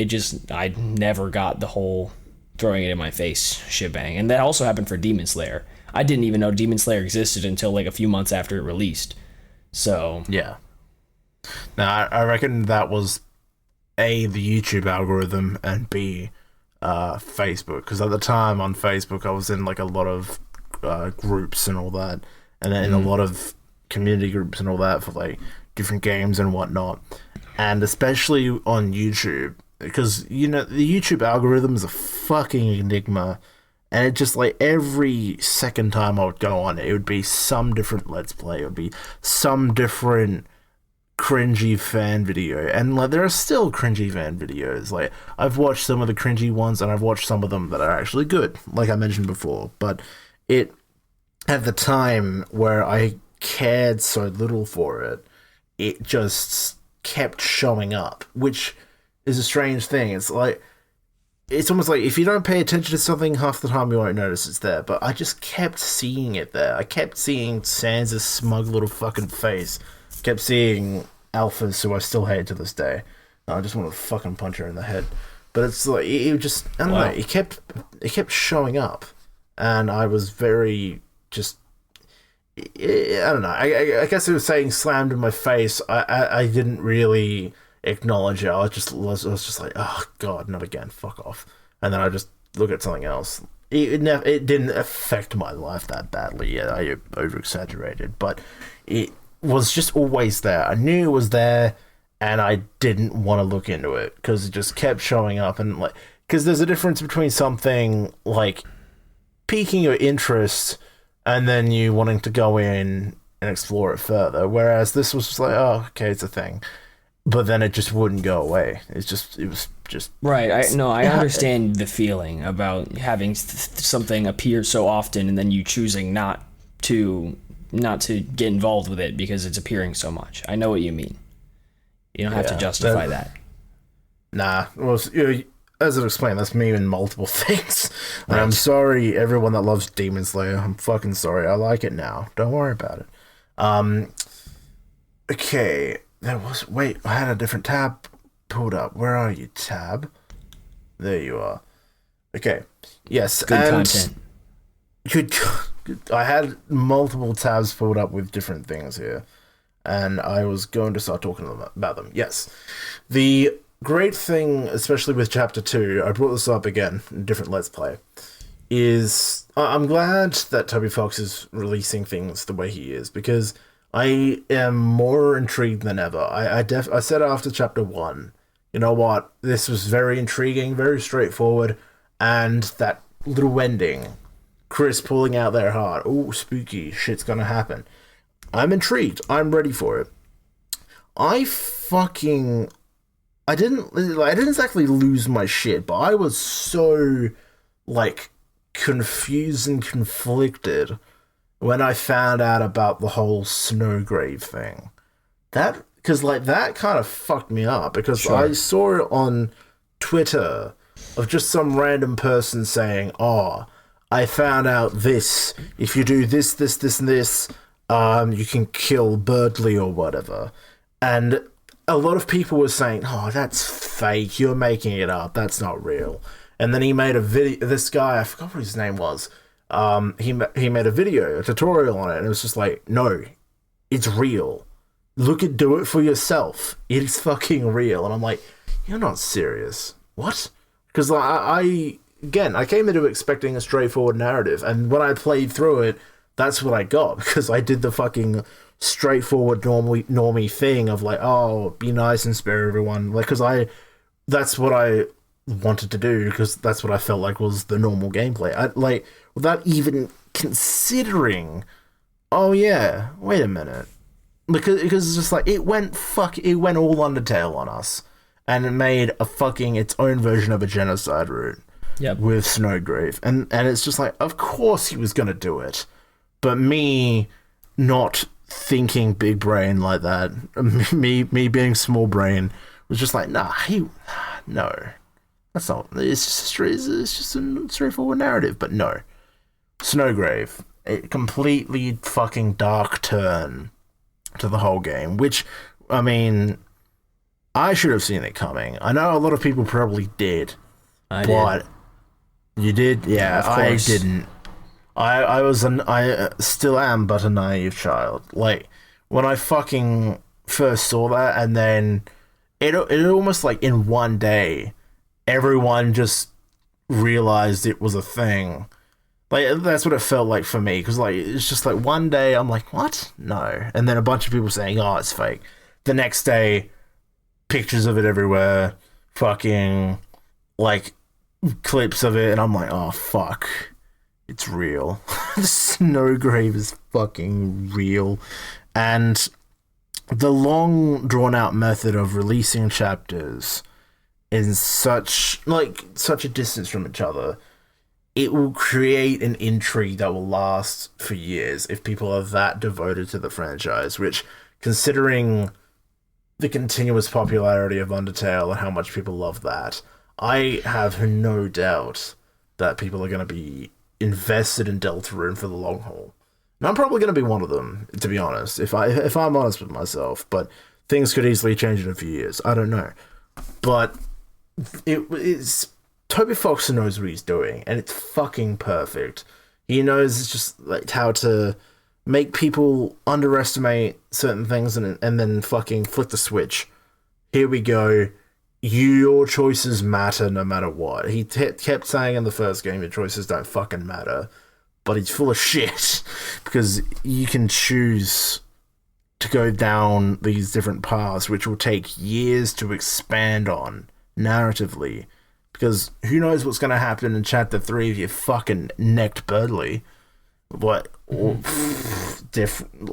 I never got the whole throwing it in my face shebang. And that also happened for Demon Slayer. I didn't even know Demon Slayer existed until like a few months after it released. So yeah. Now I reckon that was A, the YouTube algorithm, and B, Facebook, because at the time on Facebook I was in like a lot of groups and all that, and then in a lot of community groups and all that for like different games and whatnot. And especially on YouTube, because the YouTube algorithm is a fucking enigma, and it just like every second time I would go on it would be some different Let's Play, it would be some different cringy fan video, and like there are still cringy fan videos. Like I've watched some of the cringy ones, and I've watched some of them that are actually good, like I mentioned before. But it, at the time where I cared so little for it, it just kept showing up, which is a strange thing. It's like, it's almost like if you don't pay attention to something, half the time you won't notice it's there. But I just kept seeing it there. I kept seeing Sans' smug little fucking face. Kept seeing Alphas, who I still hate to this day. I just want to fucking punch her in the head. But it's like, it just, I don't know, it kept showing up. And I was very just, I don't know, I guess it was saying slammed in my face. I didn't really acknowledge it. I was just like, oh god, not again, fuck off. And then I just look at something else. It didn't affect my life that badly. Yeah, I over-exaggerated. But it was just always there. I knew it was there, and I didn't want to look into it because it just kept showing up. And like, because there's a difference between something like piquing your interest and then you wanting to go in and explore it further, whereas this was just like, oh, okay, it's a thing, but then it just wouldn't go away. It was just right. I understand the feeling about having something appear so often and then you choosing not to get involved with it because it's appearing so much. I know what you mean. You don't have to justify that. Nah, well, as I've explained, that's me in multiple things. And Right. I'm sorry, everyone that loves Demon Slayer. I'm fucking sorry. I like it now. Don't worry about it. Okay, wait, I had a different tab pulled up. Where are you, tab? There you are. Okay, yes, Good content. Good. I had multiple tabs pulled up with different things here, and I was going to start talking about them. Yes, the great thing, especially with Chapter 2, I brought this up again, in a different Let's Play, is I'm glad that Toby Fox is releasing things the way he is, because I am more intrigued than ever. I said after Chapter 1, you know what, this was very intriguing, very straightforward, and that little ending, Kris pulling out their heart, oh, spooky, shit's gonna happen. I'm intrigued, I'm ready for it. I didn't exactly lose my shit, but I was so, like, confused and conflicted when I found out about the whole Snowgrave thing. Because that kind of fucked me up, because Sure. I saw it on Twitter of just some random person saying, oh, I found out this, if you do this, this, this, and this, you can kill Birdley or whatever. And a lot of people were saying, oh, that's fake, you're making it up, that's not real. And then he made a video, this guy, I forgot what his name was, he made a video, a tutorial on it, and it was just like, no, it's real. Do it for yourself. It's fucking real. And I'm like, you're not serious. What? Because I came into expecting a straightforward narrative, and when I played through it, that's what I got, because I did the fucking straightforward normie thing of like, oh, be nice and spare everyone, like, because that's what I wanted to do, because that's what I felt like was the normal gameplay. I like, without even considering, oh yeah, wait a minute, because it's just like it went all Undertale on us, and it made its own version of a genocide route. Yep. With Snowgrave, and it's just like, of course he was gonna do it, but me not thinking big brain like that, me being small brain, was just like, no, that's not. It's just a straightforward narrative, but no, Snowgrave, a completely fucking dark turn to the whole game, which, I mean, I should have seen it coming. I know a lot of people probably did. I did. You did? Yeah, I didn't. I still am but a naive child. Like, when I fucking first saw that, and then it almost like in one day, everyone just realized it was a thing. Like, that's what it felt like for me, because like, it's just like one day I'm like, what? No. And then a bunch of people saying, oh, it's fake. The next day, pictures of it everywhere, fucking like clips of it, and I'm like, oh fuck, it's real. The Snowgrave is fucking real. And the long drawn out method of releasing chapters in such a distance from each other, it will create an intrigue that will last for years if people are that devoted to the franchise, which, considering the continuous popularity of Undertale and how much people love that, I have no doubt that people are going to be invested in Deltarune for the long haul. And I'm probably going to be one of them, to be honest, if I'm honest with myself, but things could easily change in a few years. I don't know. But it's Toby Fox knows what he's doing, and it's fucking perfect. He knows just like how to make people underestimate certain things and then fucking flip the switch. Here we go. Your choices matter no matter what. He kept saying in the first game, your choices don't fucking matter. But he's full of shit, because you can choose to go down these different paths, which will take years to expand on narratively. Because who knows what's going to happen in Chapter 3 if you fucking necked Birdley.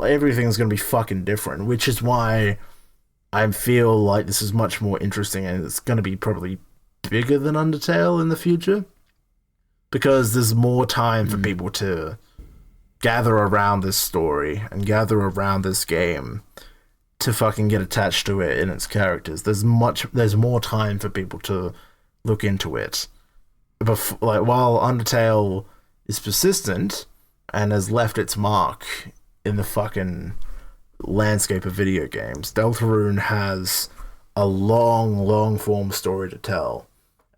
Everything's going to be fucking different, which is why I feel like this is much more interesting, and it's going to be probably bigger than Undertale in the future. Because there's more time for people to gather around this story and gather around this game to fucking get attached to it and its characters. There's more time for people to look into it. While Undertale is persistent and has left its mark in the fucking landscape of video games, Deltarune has a long form story to tell.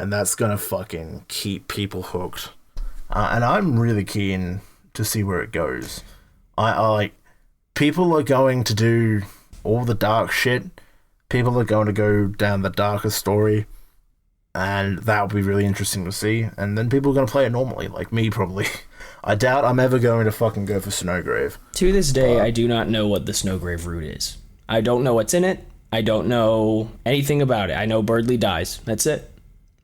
And that's going to fucking keep people hooked. And I'm really keen to see where it goes. I like... People are going to do all the dark shit. People are going to go down the darker story. And that will be really interesting to see. And then people are going to play it normally, like me probably. I doubt I'm ever going to fucking go for Snowgrave. To this day, I do not know what the Snowgrave route is. I don't know what's in it. I don't know anything about it. I know Birdley dies. That's it.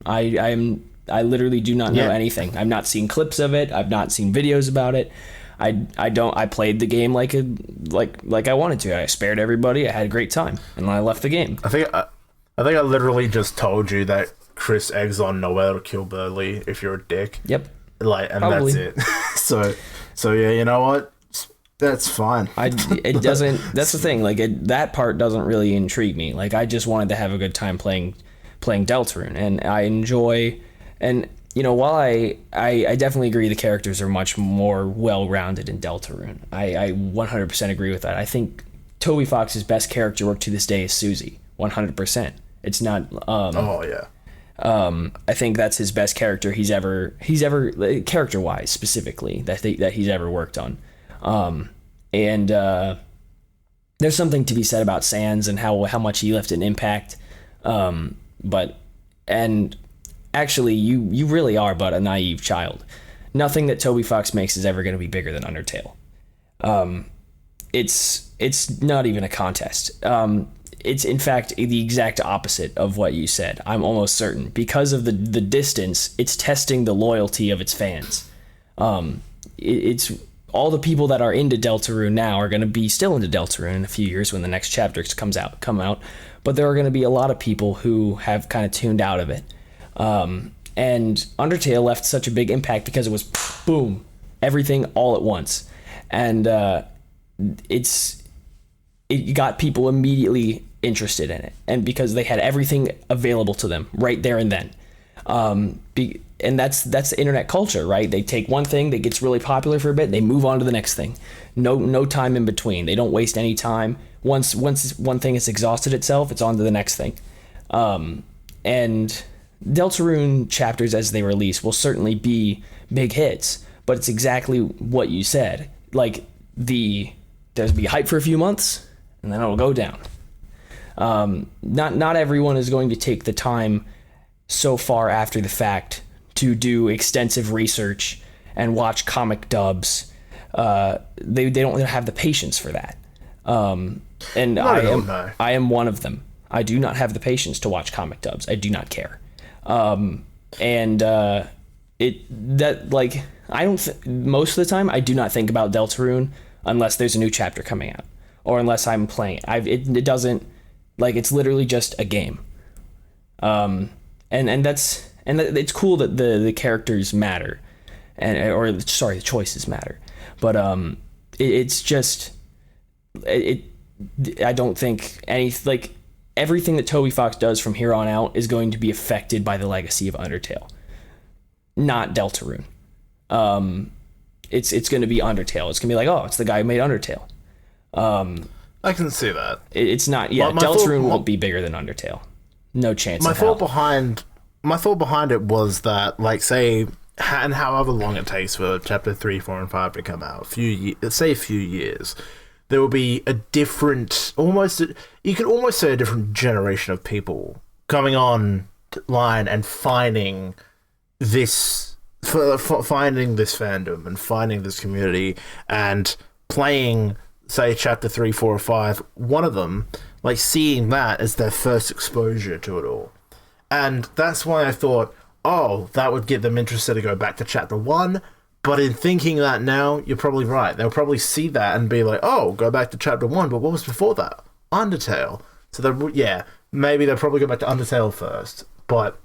I literally do not know anything. I've not seen clips of it. I've not seen videos about it. I played the game like I wanted to. I spared everybody. I had a great time, and then I left the game. I think I literally just told you that Kris eggs on Noel to kill Birdley if you're a dick. Yep. Probably. That's it. so yeah, you know what? That's fine. It doesn't. That's the thing. That part doesn't really intrigue me. I just wanted to have a good time playing Deltarune, and I enjoy. And while I definitely agree the characters are much more well-rounded in Deltarune. I 100% agree with that. I think Toby Fox's best character work to this day is Susie. 100%. It's not. I think that's his best character he's ever character-wise specifically that he's ever worked on. And there's something to be said about Sans and how much he left an impact. And actually, you really are but a naive child. Nothing that Toby Fox makes is ever going to be bigger than Undertale. It's not even a contest. It's in fact the exact opposite of what you said. I'm almost certain, because of the distance. It's testing the loyalty of its fans. It's all the people that are into Deltarune now are going to be still into Deltarune in a few years when the next chapter come out. But there are going to be a lot of people who have kind of tuned out of it. And Undertale left such a big impact because it was boom, everything all at once. And it got people immediately interested in it. And because they had everything available to them right there and then. And that's the internet culture, right? They take one thing that gets really popular for a bit, they move on to the next thing. No time in between. They don't waste any time. Once one thing has exhausted itself, it's on to the next thing. And Deltarune chapters as they release will certainly be big hits, but it's exactly what you said. There's be hype for a few months, and then it'll go down. Not everyone is going to take the time so far after the fact to do extensive research and watch comic dubs. They don't have the patience for that. And I am one of them. I do not have the patience to watch comic dubs. I do not care. Most of the time I do not think about Deltarune unless there's a new chapter coming out or unless I'm playing it. It doesn't, like, it's literally just a game. And it's cool that the characters matter, the choices matter, but I don't think everything that Toby Fox does from here on out is going to be affected by the legacy of Undertale, not Deltarune. It's going to be Undertale. It's going to be like, oh, it's the guy who made Undertale. I can see that. It's not. Yeah, Deltarune won't be bigger than Undertale. No chance. My thought behind it was that, like, say, and however long it takes for chapter 3, 4, and 5 to come out, let's say a few years, there will be a different, you could almost say a different generation of people coming on line and finding this fandom and finding this community and playing, say, chapter 3, 4, or 5, one of them, like, seeing that as their first exposure to it all. And that's why I thought, oh, that would get them interested to go back to chapter 1. But in thinking that now, you're probably right. They'll probably see that and be like, oh, go back to chapter 1, but what was before that? Undertale. So, maybe they'll probably go back to Undertale first. But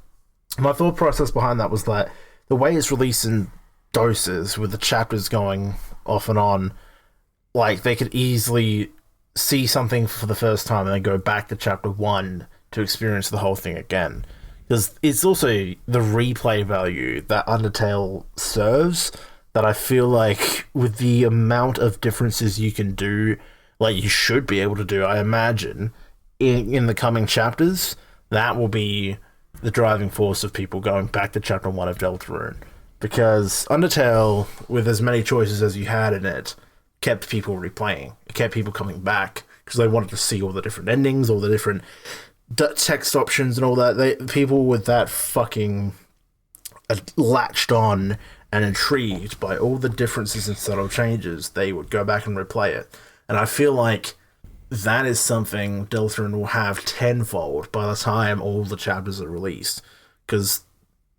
my thought process behind that was that the way it's released in doses, with the chapters going off and on, like, they could easily see something for the first time and then go back to chapter 1 to experience the whole thing again. Because it's also the replay value that Undertale serves that I feel like, with the amount of differences you can do, like, you should be able to do, I imagine, in the coming chapters, that will be the driving force of people going back to chapter 1 of Deltarune. Because Undertale, with as many choices as you had in it, kept people replaying. It kept people coming back because they wanted to see all the different endings, all the different text options and all that. People with that fucking latched on and intrigued by all the differences and subtle changes, they would go back and replay it. And I feel like that is something Deltarune will have tenfold by the time all the chapters are released. Because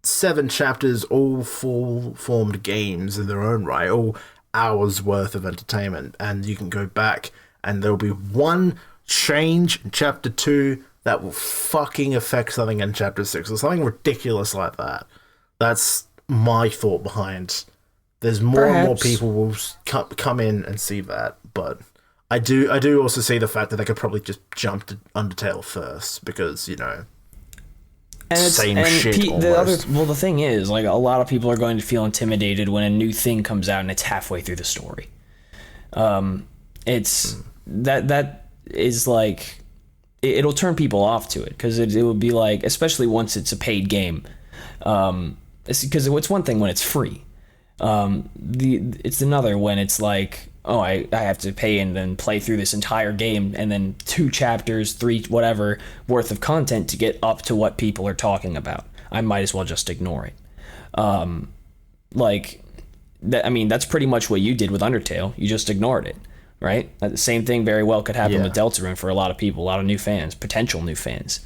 7 chapters, all full-formed games in their own right, all hours worth of entertainment, and you can go back and there'll be one change in chapter 2 that will fucking affect something in chapter 6 or something ridiculous like that. That's my thought behind. There's more and more people will come in and see that, but I do also see the fact that they could probably just jump to Undertale first because, you know, the thing is, like, a lot of people are going to feel intimidated when a new thing comes out and it's halfway through the story. That is like, it'll turn people off to it because it will be like, especially once it's a paid game. Because it's one thing when it's free. It's another when it's like, oh, I have to pay and then play through this entire game and then 2 chapters, 3, whatever, worth of content to get up to what people are talking about. I might as well just ignore it. That's pretty much what you did with Undertale. You just ignored it, right? The same thing very well could happen with Deltarune for a lot of people, a lot of new fans, potential new fans.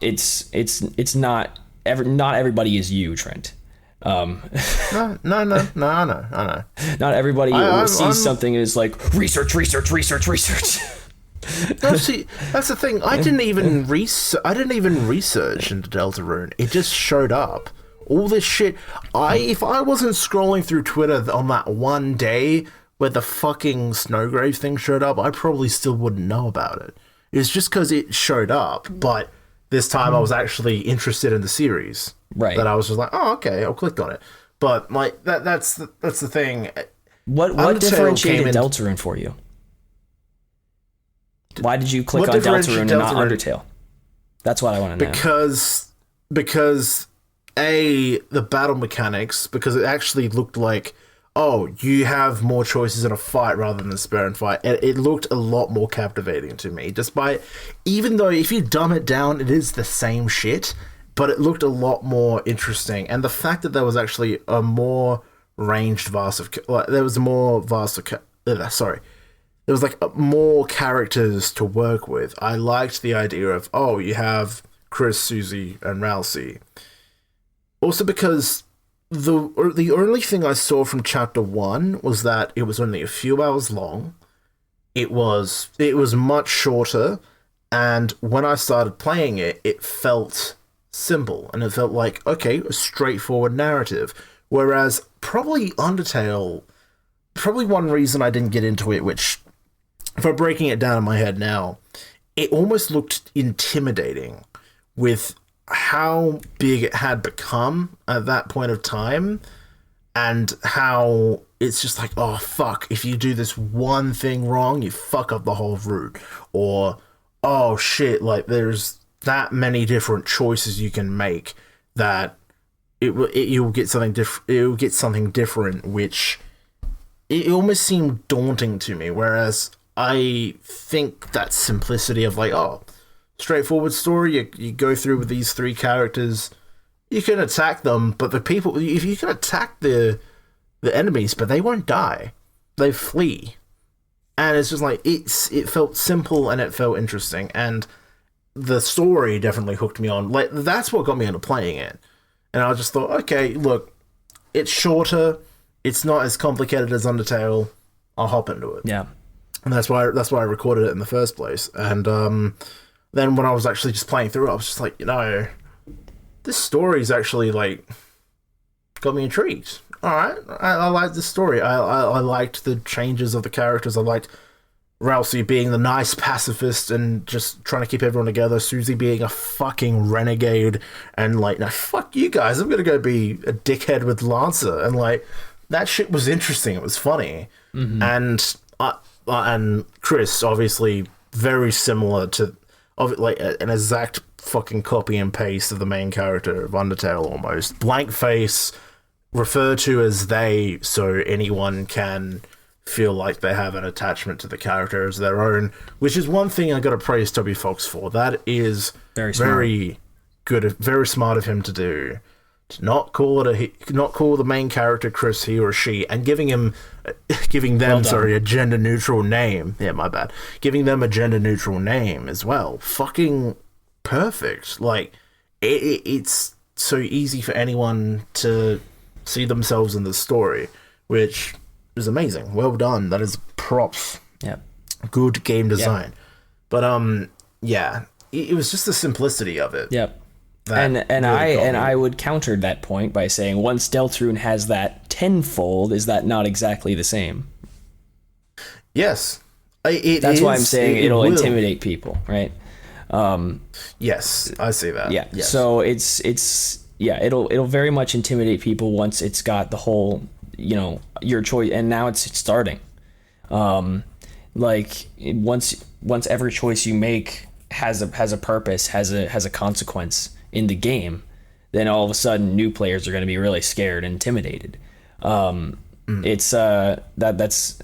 It's not everybody is you, Trent. No, I know. Not everybody sees something and is like, research. No, see, that's the thing. I didn't even research into Deltarune. It just showed up. All this shit. If I wasn't scrolling through Twitter on that one day where the fucking Snowgrave thing showed up, I probably still wouldn't know about it. It's just because it showed up, but this time I was actually interested in the series. Right. That I was just like, oh, okay, I'll click on it. But like that's the thing. What differentiated Deltarune for you? Why did you click on Deltarune and not Undertale? That's what I want to know. Because the battle mechanics, because it actually looked like, oh, you have more choices in a fight rather than a spare and fight. And it looked a lot more captivating to me. Even though if you dumb it down, it is the same shit, but it looked a lot more interesting. And the fact that there was actually a more ranged there was a more vast there was like more characters to work with. I liked the idea of, oh, you have Kris, Susie, and Ralsei. Also because the only thing I saw from chapter 1 was that it was only a few hours long. It was much shorter, and when I started playing it, it felt simple, and it felt like, okay, a straightforward narrative. Whereas probably Undertale, probably one reason I didn't get into it, which, if I'm breaking it down in my head now, it almost looked intimidating with how big it had become at that point of time, and how it's just like, oh fuck, if you do this one thing wrong, you fuck up the whole route. Or, oh shit, like there's that many different choices you can make that you'll get something different. It'll get something different, which it almost seemed daunting to me. Whereas I think that simplicity of like, oh, straightforward story. You go through with these 3 characters. You can attack them, but the people, if you can attack the enemies, but they won't die. They flee. And it's just like, it felt simple and it felt interesting. And the story definitely hooked me on. Like, that's what got me into playing it. And I just thought, okay, look, it's shorter. It's not as complicated as Undertale. I'll hop into it. Yeah. And that's why I recorded it in the first place. And then when I was actually just playing through it, I was just like, this story's actually, like, got me intrigued. All right, I like this story. I liked the changes of the characters. I liked Ralsei being the nice pacifist and just trying to keep everyone together. Susie being a fucking renegade and like, no, fuck you guys. I'm gonna go be a dickhead with Lancer. And like, that shit was interesting. It was funny. Mm-hmm. And Kris, obviously, very similar to, like, an exact fucking copy and paste of the main character of Undertale almost. Blank face, referred to as they, so anyone can feel like they have an attachment to the character as their own, which is one thing I gotta praise Toby Fox for. That is very good, very smart of him to do. To not call the main character Kris he or she, and giving them a gender neutral name. Yeah, my bad. Giving them a gender neutral name as well. Fucking perfect. Like, it's so easy for anyone to see themselves in the story, which is amazing. Well done. That is props. Yeah. Good game design. Yep. But yeah, it was just the simplicity of it. Yep. And I would counter that point by saying, once Deltarune has that tenfold, is that not exactly the same? Yes. That's why I'm saying it'll intimidate people, right? Yes, I see that. Yeah. Yes. So it'll very much intimidate people once it's got the whole, your choice, and now it's starting. Like, once every choice you make has a purpose, has a consequence in the game, then all of a sudden new players are going to be really scared and intimidated. It's that's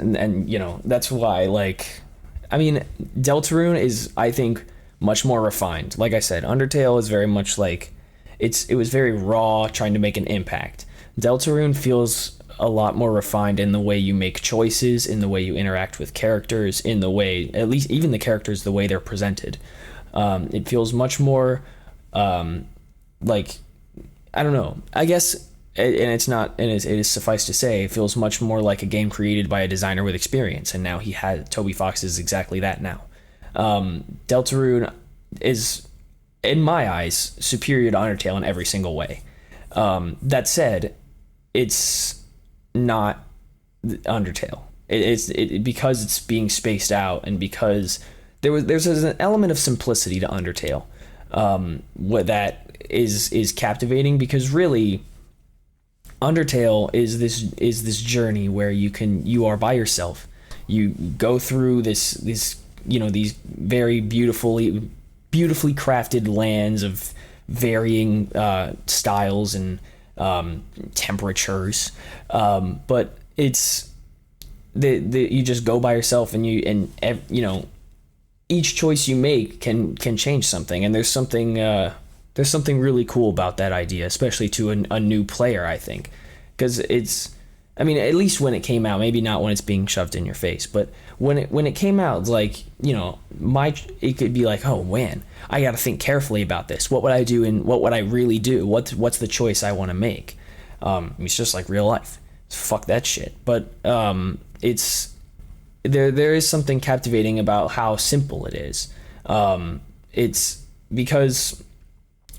why, like, I mean, Deltarune is, I think, much more refined. Like I said, Undertale is very much like, it was very raw, trying to make an impact. Deltarune feels a lot more refined in the way you make choices, in the way you interact with characters, in the way, at least even the characters, the way they're presented. It feels much more like, I don't know, I guess, and it is suffice to say, it feels much more like a game created by a designer with experience, and now Toby Fox is exactly that now. Deltarune is, in my eyes, superior to Undertale in every single way. That said, it's not Undertale. Because it's being spaced out, and because there's an element of simplicity to Undertale, what that is captivating, because really Undertale is this journey where you are by yourself. You go through these very beautifully crafted lands of varying styles and temperatures, but it's you just go by yourself, and each choice you make can change something, and there's something really cool about that idea, especially to a new player, I think, because I mean, at least when it came out, maybe not when it's being shoved in your face, but when it came out, it's like, you know, it could be like, oh man, I got to think carefully about this. What would I do, and what would I really do? What's the choice I want to make? It's just like real life. Fuck that shit. But it's there is something captivating about how simple it is. It's because,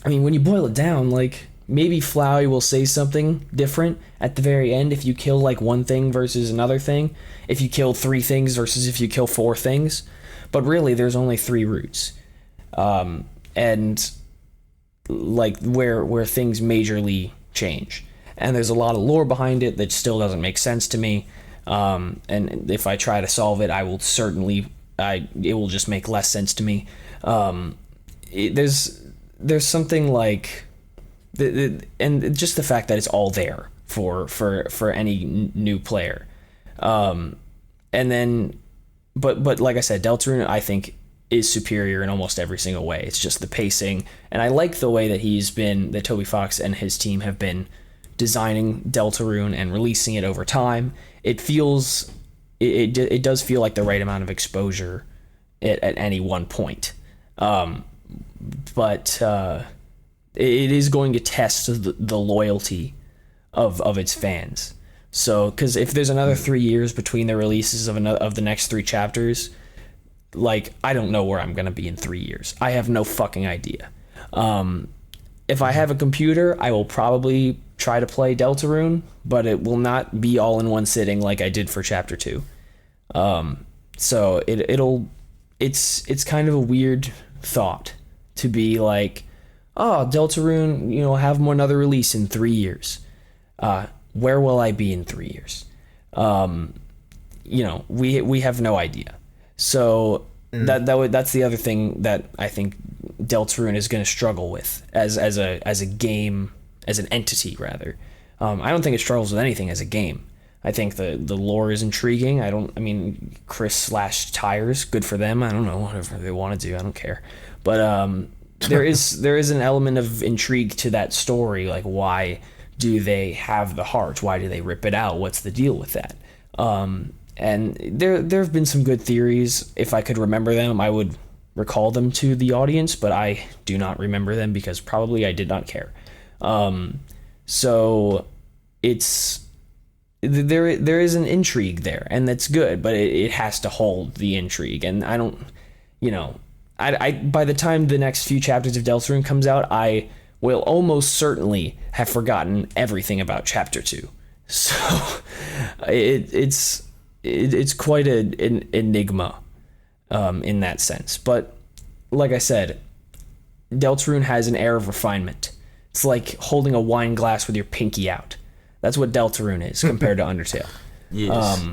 I mean, when you boil it down, like, maybe Flowey will say something different at the very end if you kill like one thing versus another thing, if you kill 3 things versus if you kill 4 things, but really there's only 3 routes, and like where things majorly change, and there's a lot of lore behind it that still doesn't make sense to me, and if I try to solve it, it will just make less sense to me. There's something like and just the fact that it's all there for any new player, and then but like I said, Deltarune I think is superior in almost every single way. It's just the pacing, and I like the way that Toby Fox and his team have been designing Deltarune and releasing it over time. It feels it does feel like the right amount of exposure at any one point, but it is going to test the loyalty of its fans. So, because if there's another 3 years between the releases of the next 3 chapters, like, I don't know where I'm going to be in 3 years. I have no fucking idea. If I have a computer, I will probably try to play Deltarune, but it will not be all in one sitting like I did for Chapter 2. So it's kind of a weird thought to be like, oh, Deltarune, you know, have another release in 3 years. Where will I be in 3 years? You know, we have no idea. So that's the other thing that I think Deltarune is going to struggle with as a game, as an entity rather. I don't think it struggles with anything as a game. I think the lore is intriguing. I mean, Kris slashed tires, good for them. I don't know, whatever they want to do, I don't care. But there is an element of intrigue to that story. Like, why do they have the heart? Why do they rip it out? What's the deal with that? And there have been some good theories. If I could remember them, I would recall them to the audience, but I do not remember them because probably I did not care. So it's there is an intrigue there, and that's good, but it has to hold the intrigue. And I don't, you know, I by the time the next few chapters of Deltarune comes out, I will almost certainly have forgotten everything about Chapter 2. So it's quite an enigma in that sense. But like I said, Deltarune has an air of refinement. It's like holding a wine glass with your pinky out. That's what Deltarune is compared to Undertale. Yes.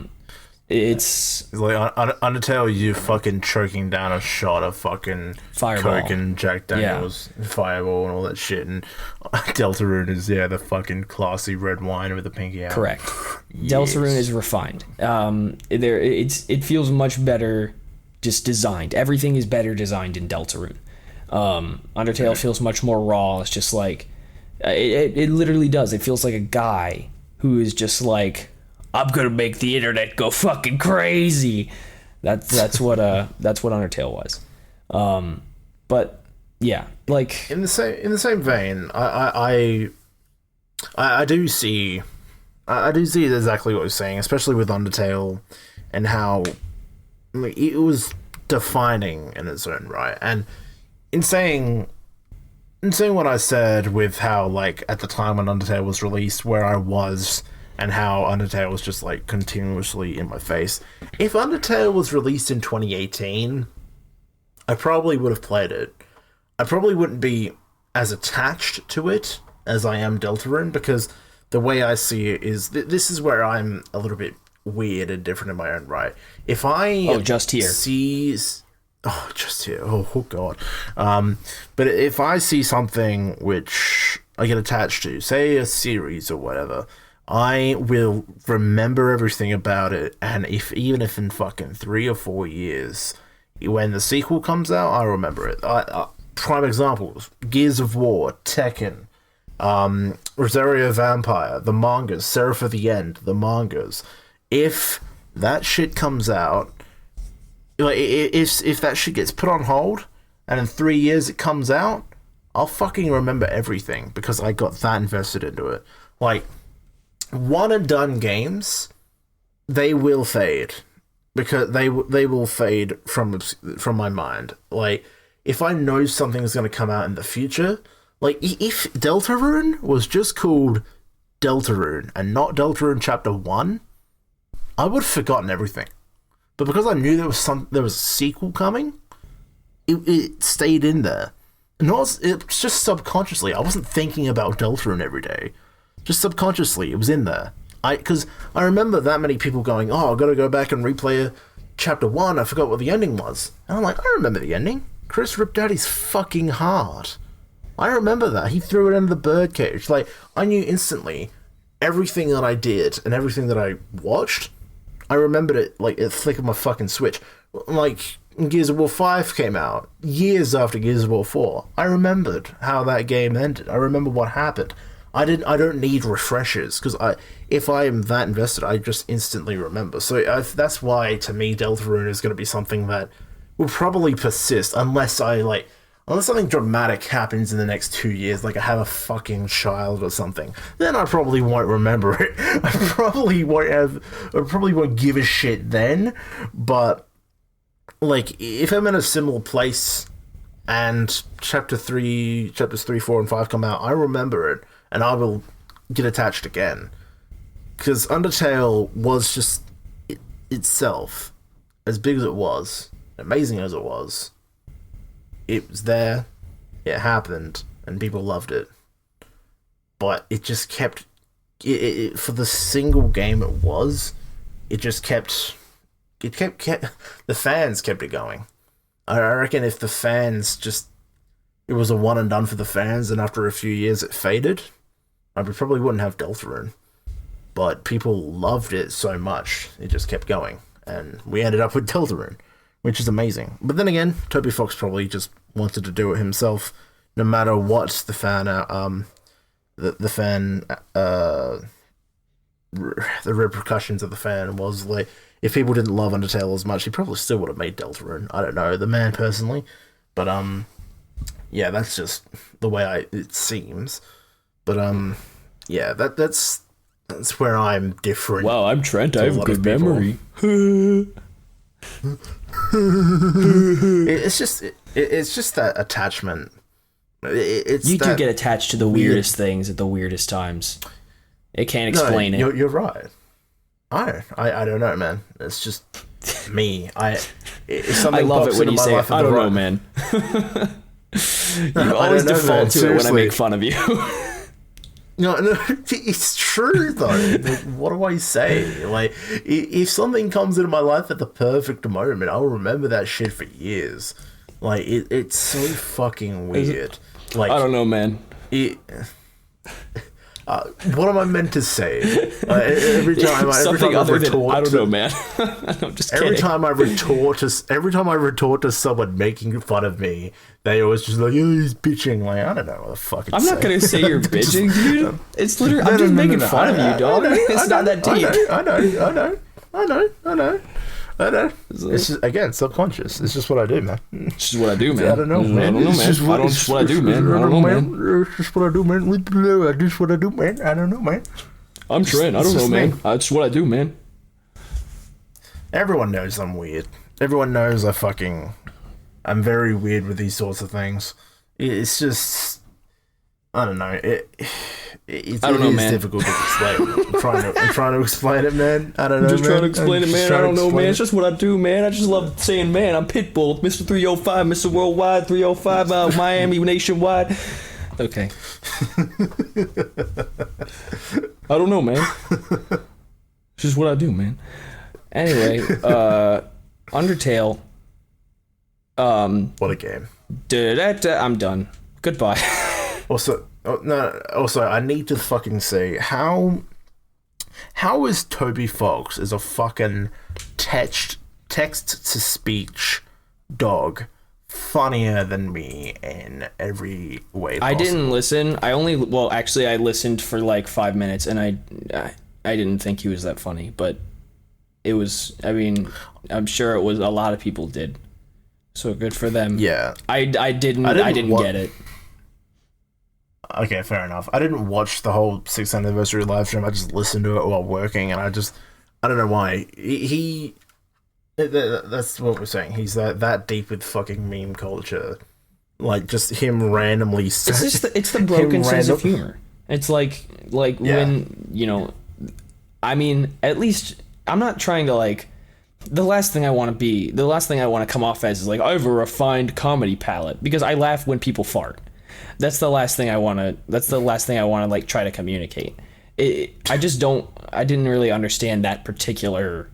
It's like Undertale, you fucking choking down a shot of fucking Fireball. Coke and Jack Daniels, Fireball, and all that shit. And Deltarune is the fucking classy red wine with the pinky out. Correct. Yes. Deltarune is refined. It feels much better, just designed. Everything is better designed in Deltarune. Undertale feels much more raw. It's just like it literally does. It feels like a guy who is just like, I'm gonna make the internet go fucking crazy. That's what Undertale was. But yeah, like in the same vein, I do see exactly what you're saying, especially with Undertale and how it was defining in its own right. And in saying what I said with how, like, at the time when Undertale was released, where I was, and how Undertale was just, like, continuously in my face. If Undertale was released in 2018, I probably would have played it. I probably wouldn't be as attached to it as I am Deltarune, because the way I see it is... this is where I'm a little bit weird and different in my own right. If I... just here. Just here. Oh, God. But if I see something which I get attached to, say a series or whatever... I will remember everything about it, and even if in fucking 3 or 4 years, when the sequel comes out, I remember it. Prime examples: Gears of War, Tekken, Rosario Vampire, the mangas, Seraph of the End, the mangas. If that shit comes out, like, if that shit gets put on hold, and in 3 years it comes out, I'll fucking remember everything, because I got that invested into it. Like, one and done games, they will fade, because they will fade from my mind. Like, if I know something's going to come out in the future, like, if Deltarune was just called Deltarune and not Deltarune Chapter 1, I would have forgotten everything. But because I knew there was a sequel coming, it stayed in there. It's just subconsciously. I wasn't thinking about Deltarune every day. Just subconsciously, it was in there. Because I remember that many people going, "Oh, I've got to go back and replay Chapter 1. I forgot what the ending was." And I'm like, I remember the ending. Kris ripped out his fucking heart. I remember that. He threw it into the birdcage. Like, I knew instantly everything that I did and everything that I watched. I remembered it like a flick of my fucking switch. Like, Gears of War 5 came out years after Gears of War 4. I remembered how that game ended. I remember what happened. I don't need refreshers, because if I am that invested, I just instantly remember. So that's why, to me, Deltarune is going to be something that will probably persist unless something dramatic happens in the next 2 years, like I have a fucking child or something. Then I probably won't remember it. I probably won't give a shit then. But, like, if I'm in a similar place and chapters 3, 4, and 5 come out, I remember it, and I will get attached again. Because Undertale was just itself, as big as it was, amazing as it was there, it happened, and people loved it. But it just kept, for the single game it was, the fans kept it going. I reckon if the fans it was a one and done for the fans, and after a few years it faded, I probably wouldn't have Deltarune. But people loved it so much, it just kept going. And we ended up with Deltarune, which is amazing. But then again, Toby Fox probably just wanted to do it himself, no matter what the repercussions of the fan was. Like, if people didn't love Undertale as much, he probably still would have made Deltarune. I don't know the man personally, but yeah, that's just the way it seems. But yeah, that's where I'm different. Wow, I'm Trent. I have a good memory. It's just that attachment. You do get attached to the weirdest things at the weirdest times. It can't explain it. You're right. I don't know, man. It's just me. I love it when you say, "I don't know, man." You always default to it when I make fun of you. No, it's true though. Like, what do I say? Like, if something comes into my life at the perfect moment, I'll remember that shit for years. Like, it's so fucking weird. Like, I don't know, man. What am I meant to say? Every time I retort, I don't know, man. I'm just kidding. Every time I retort to someone making fun of me, they always just like, "Oh, he's bitching." Like, I don't know what the fuck. I'm not gonna say you're bitching, dude. It's literally I'm just making fun of you, dog. It's not that deep. I know. It's just, again, subconscious. It's just what I do, man. It's just what I do, man. I don't know, man. It's just what I do, man. I don't know, man. It's just what I do, man. It's just what I do, man. I don't know, man. I'm Trent. I don't know, man. It's what I do, man. Everyone knows I'm weird. Everyone knows I'm very weird with these sorts of things. It's just, I don't know. It is difficult to explain. I'm trying to explain it, man. I don't know. I'm just trying to explain it, man. I don't know, man. It's just what I do, man. I just love saying, man. I'm Pitbull, Mr. 305, Mr. Worldwide, 305, Miami nationwide. Okay. I don't know, man. It's just what I do, man. Anyway, Undertale. What a game. I'm done. Goodbye. Also, I need to fucking say, how is Toby Fox as a fucking text-to-speech dog funnier than me in every way possible. I didn't listen. Actually, I listened for like 5 minutes, and I didn't think he was that funny, but it was. I mean, I'm sure it was. A lot of people did, so good for them. Yeah, I didn't get it. Okay, fair enough. I didn't watch the whole 6th anniversary live stream. I just listened to it while working, and I don't know why. That's what we're saying. He's that deep with fucking meme culture. Like, just him randomly... It's the broken sense of humor. It's like when, you know... I mean, at least... I'm not trying to, like... The last thing I want to come off as is like, I have a refined comedy palette. Because I laugh when people fart. That's the last thing I want to like try to communicate. I didn't really understand that particular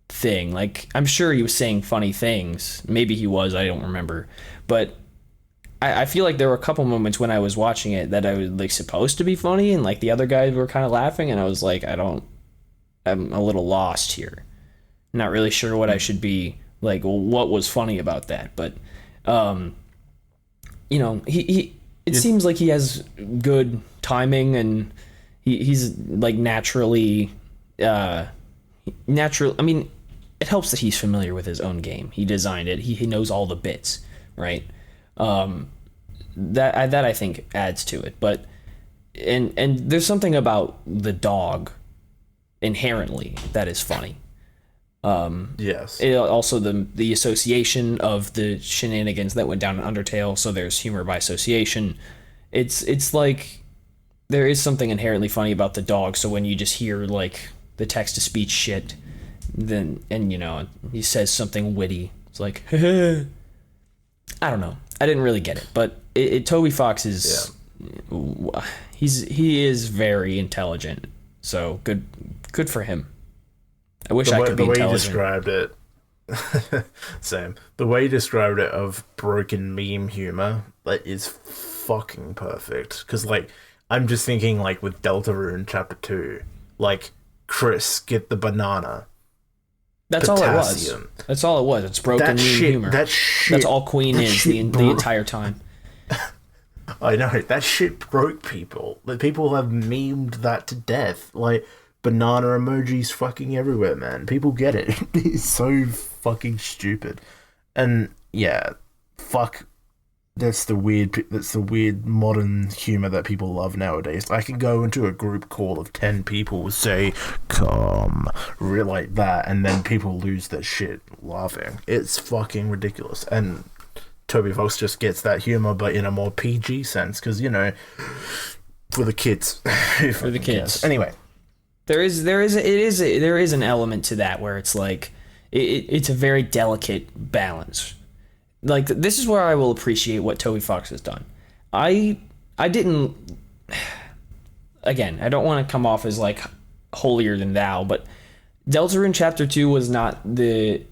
thing. Like, I'm sure he was saying funny things. Maybe he was, I don't remember. But I feel like there were a couple moments when I was watching it that I was like supposed to be funny, and like the other guys were kind of laughing, and I was like, I'm a little lost here. Not really sure what I should be like. Well, what was funny about that? But you know, it seems like he has good timing, and he's like naturally natural. I mean, it helps that he's familiar with his own game. He designed it. He knows all the bits, right? That I think adds to it. But and there's something about the dog inherently that is funny. Yes. It also the association of the shenanigans that went down in Undertale. So there's humor by association. It's like there is something inherently funny about the dog. So when you just hear like the text to speech shit, then you know he says something witty, it's like I don't know. I didn't really get it, but Toby Fox is he is very intelligent. So good for him. I wish I could be intelligent. The way he described it, same. The way he described it of broken meme humor, like, is fucking perfect. Because, like, I'm just thinking, like, with Deltarune Chapter 2, like, Kris, get the banana. That's potassium. All it was. That's all it was. It's broken meme humor. That's all Queen is the entire time. I know. That shit broke people. Like, people have memed that to death. Like, banana emojis fucking everywhere, man. People get it. It's so fucking stupid. And yeah, fuck. That's the weird modern humor that people love nowadays. I can go into a group call of 10 people, say "come," real like that, and then people lose their shit laughing. It's fucking ridiculous. And Toby Fox just gets that humor, but in a more PG sense, because, you know, for the kids. For the kids. Anyway. There is an element to that where it's like it's a very delicate balance. Like, this is where I will appreciate what Toby Fox has done. I didn't, again, I don't want to come off as like holier than thou, but Deltarune Chapter 2 was not even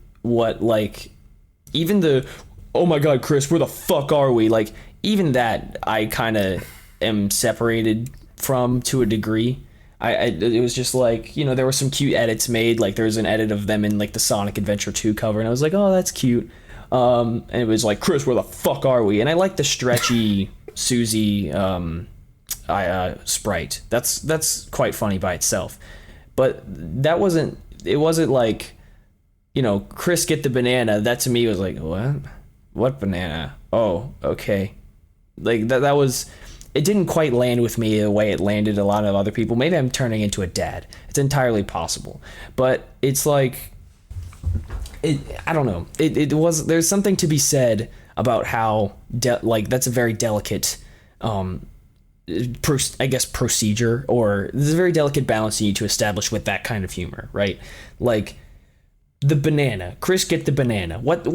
the, oh my god, Kris, where the fuck are we? Like, even that I kind of am separated from to a degree. It was just like, you know, there were some cute edits made. Like, there was an edit of them in like the Sonic Adventure 2 cover, and I was like, oh, that's cute. And it was like, Kris, where the fuck are we? And I like the stretchy Susie sprite. That's quite funny by itself. But it wasn't like, you know, Kris, get the banana. That to me was like, what banana? Oh, okay. Like, that was, it didn't quite land with me the way it landed a lot of other people. Maybe I'm turning into a dad. It's entirely possible. But it's like, I don't know. There's something to be said about how, that's a very delicate, procedure, or there's a very delicate balance you need to establish with that kind of humor, right? Like, the banana. Kris, get the banana. What,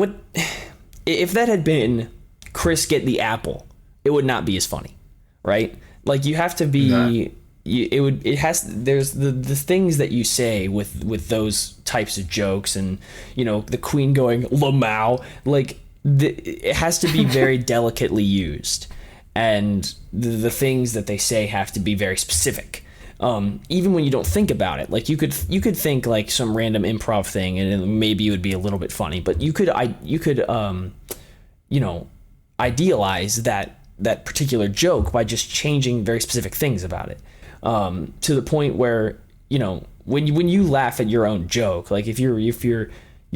if that had been Kris, get the apple, it would not be as funny, right? Like, you have to be... Nah. There's the things that you say with those types of jokes, and, you know, the Queen going Lamau, like, it has to be very delicately used, and the things that they say have to be very specific. Even when you don't think about it, like, you could think like some random improv thing, and maybe it would be a little bit funny, but you could idealize that particular joke by just changing very specific things about it, to the point where, when you laugh at your own joke, like if you're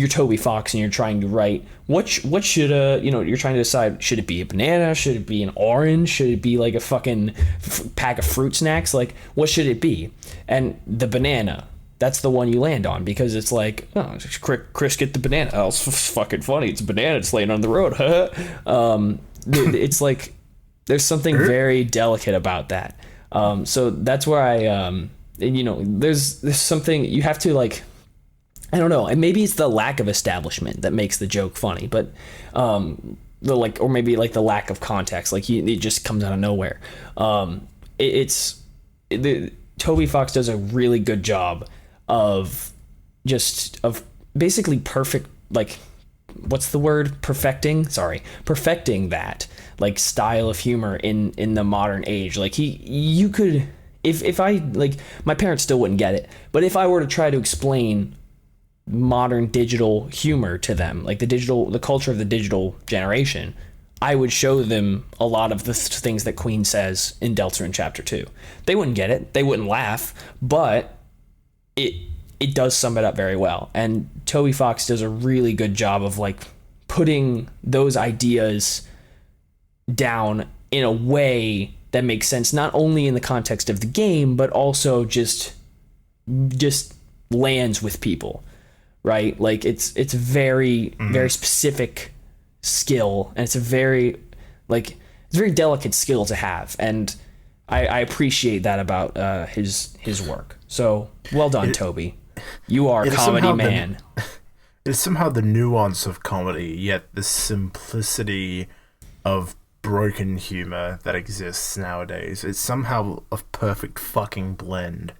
Toby Fox and you're trying to write what should you're trying to decide, should it be a banana, should it be an orange, should it be like a fucking pack of fruit snacks, like what should it be? And the banana, that's the one you land on, because it's like, oh, Kris, get the banana. Oh, it's fucking funny. It's a banana. It's laying on the road. It's like there's something very delicate about that. So that's where there's something you have to like. I don't know, and maybe it's the lack of establishment that makes the joke funny, but or maybe like the lack of context, like it just comes out of nowhere. Toby Fox does a really good job of basically perfect, like, what's the word? Perfecting that like style of humor in the modern age. Like you could, if I, like, my parents still wouldn't get it, but if I were to try to explain modern digital humor to them, like the culture of the digital generation, I would show them a lot of the things that Queen says in Deltarune Chapter 2. They wouldn't get it, they wouldn't laugh, but it does sum it up very well. And Toby Fox does a really good job of like putting those ideas down in a way that makes sense, not only in the context of the game, but also just lands with people. Right, like it's very very specific skill, and it's a very delicate skill to have, and I appreciate that about his work. So well done, Toby. You are a comedy man. It's somehow the nuance of comedy, yet the simplicity of broken humor that exists nowadays. It's somehow a perfect fucking blend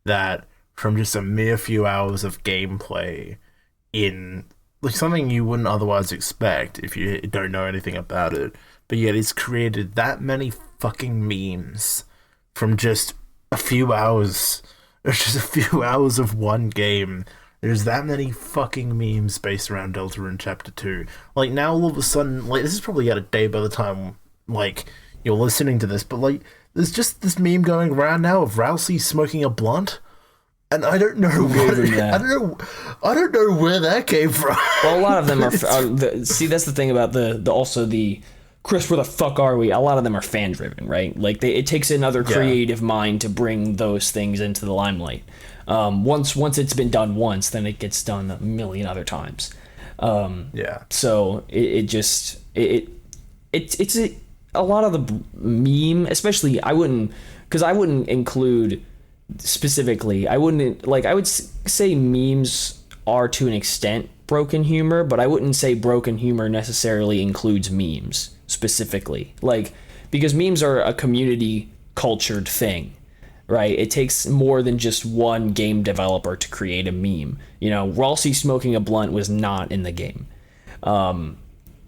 that, from just a mere few hours of gameplay in like something you wouldn't otherwise expect if you don't know anything about it, but yet it's created that many fucking memes from just a few hours, or just a few hours of one game. There's that many fucking memes based around Deltarune Chapter 2. Like, now all of a sudden, like, this is probably out of date by the time, like, you're listening to this, but, like, there's just this meme going around now of Ralsei smoking a blunt. And I don't know I don't know where that came from. Well, a lot of them are. See, that's the thing about the Kris, where the fuck are we? A lot of them are fan driven, right? Like it takes another creative mind to bring those things into the limelight. Once it's been done once, then it gets done a million other times. So it's a lot of the meme, especially I wouldn't include. Specifically, I would say memes are to an extent broken humor, but I wouldn't say broken humor necessarily includes memes specifically, like, because memes are a community cultured thing, right? It takes more than just one game developer to create a meme. Ralsei smoking a blunt was not in the game. No,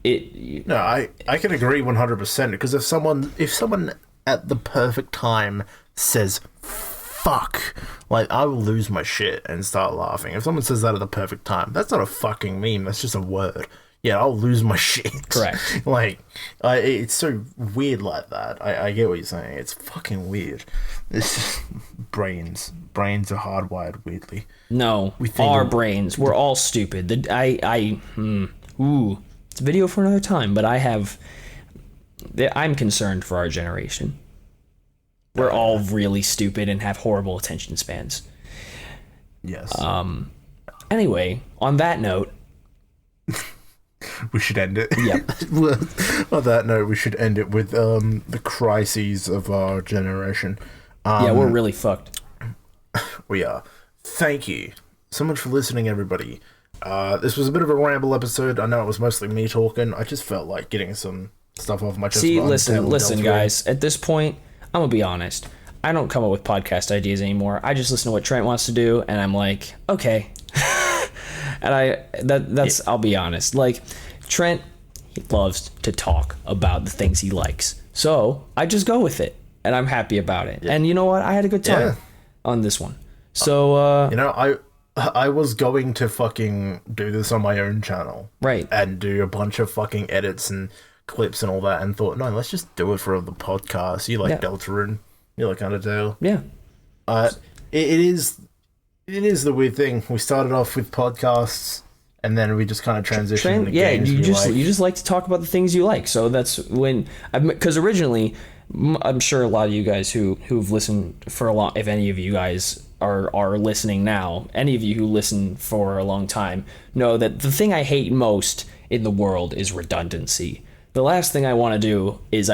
I can agree 100%, because if someone at the perfect time says fuck, like, I will lose my shit and start laughing. If someone says that at the perfect time, that's not a fucking meme, that's just a word. Yeah, I'll lose my shit. Correct. Like, it's so weird like that. I get what you're saying. It's fucking weird. It's just brains are hardwired weirdly. No, our brains, we're all stupid. It's a video for another time, but I'm concerned for our generation. We're all really stupid and have horrible attention spans. Yes. Anyway, on that note, we should end it. Yep. On that note, we should end it with the crises of our generation. We're really fucked. We are. Thank you so much for listening, everybody. This was a bit of a ramble episode. I know it was mostly me talking. I just felt like getting some stuff off my chest. See, listen, guys. At this point, I'm gonna be honest. I don't come up with podcast ideas anymore. I just listen to what Trent wants to do, and I'm like, okay. And I'll be honest. Like, Trent, he loves to talk about the things he likes, so I just go with it, and I'm happy about it. Yeah. And you know what? I had a good time on this one. So I was going to fucking do this on my own channel. Right. And do a bunch of fucking edits and clips and all that, and thought, no, let's just do it for the podcast. You like Deltarune. You like Undertale. Yeah. It is the weird thing. We started off with podcasts, and then we just kind of transitioned to games. You just like to talk about the things you like. So that's when, because originally, I'm sure a lot of you guys who've listened for a long, if any of you guys are listening now, any of you who listen for a long time know that the thing I hate most in the world is redundancy. The last thing I want to do is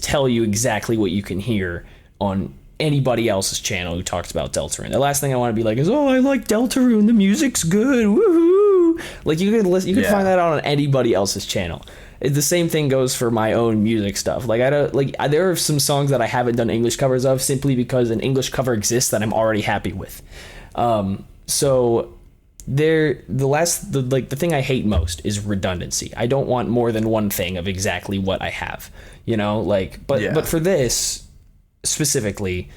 tell you exactly what you can hear on anybody else's channel who talks about Deltarune. The last thing I want to be like is, oh, I like Deltarune, the music's good, woohoo! Like you can find that out on anybody else's channel. The same thing goes for my own music stuff. Like there are some songs that I haven't done English covers of simply because an English cover exists that I'm already happy with. So the thing I hate most is redundancy. I don't want more than one thing of exactly what I have, but for this specifically,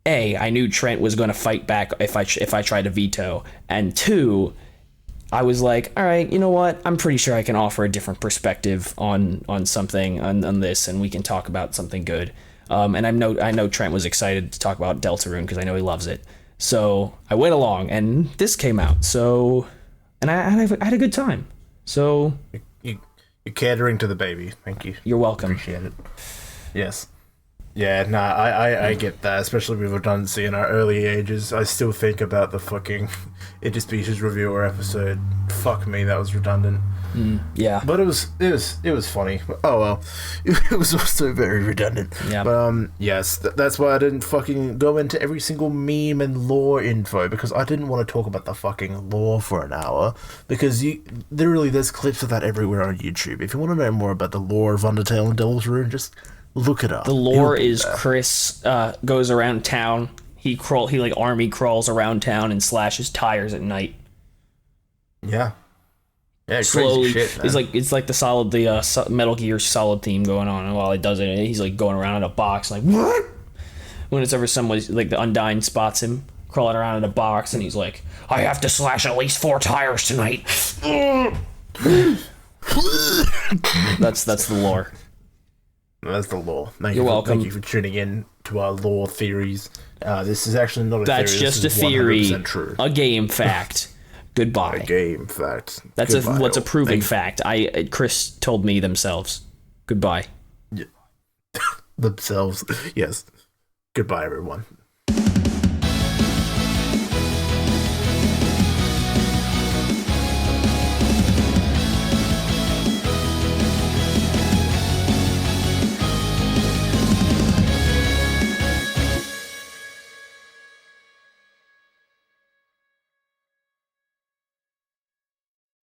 I knew Trent was going to fight back if I tried to veto, and 2, I was like, all right, you know what? I'm pretty sure I can offer a different perspective on something on this, and we can talk about something good. And I know Trent was excited to talk about Deltarune because I know he loves it. So I went along, and this came out. So, and I had a good time. So you're catering to the baby. Thank you. You're welcome. Appreciate it. Yes. Yeah, nah, I get that, especially with redundancy in our early ages. I still think about the fucking Interspecies Reviewer episode. Fuck me, that was redundant. Yeah. But it was funny. Oh well. It was also very redundant. Yeah. But yes, that's why I didn't fucking go into every single meme and lore info, because I didn't want to talk about the fucking lore for an hour, because there's clips of that everywhere on YouTube. If you want to know more about the lore of Undertale and Deltarune, just look it up. The lore is Kris goes around town. He army crawls around town and slashes tires at night. Yeah. Yeah, slowly. Crazy shit, man. It's like the Metal Gear Solid theme going on, and while he does it, he's like going around in a box, like what? When it's ever someone like the Undyne spots him crawling around in a box, and he's like, I have to slash at least 4 tires tonight. That's the lore. That's the lore. You're welcome. Thank you for tuning in to our lore theories. This is actually not a theory. That's just a theory. A game fact. Goodbye. A game fact. That's a proven fact. Kris told me themselves. Goodbye. Yeah. Themselves. Yes. Goodbye, everyone.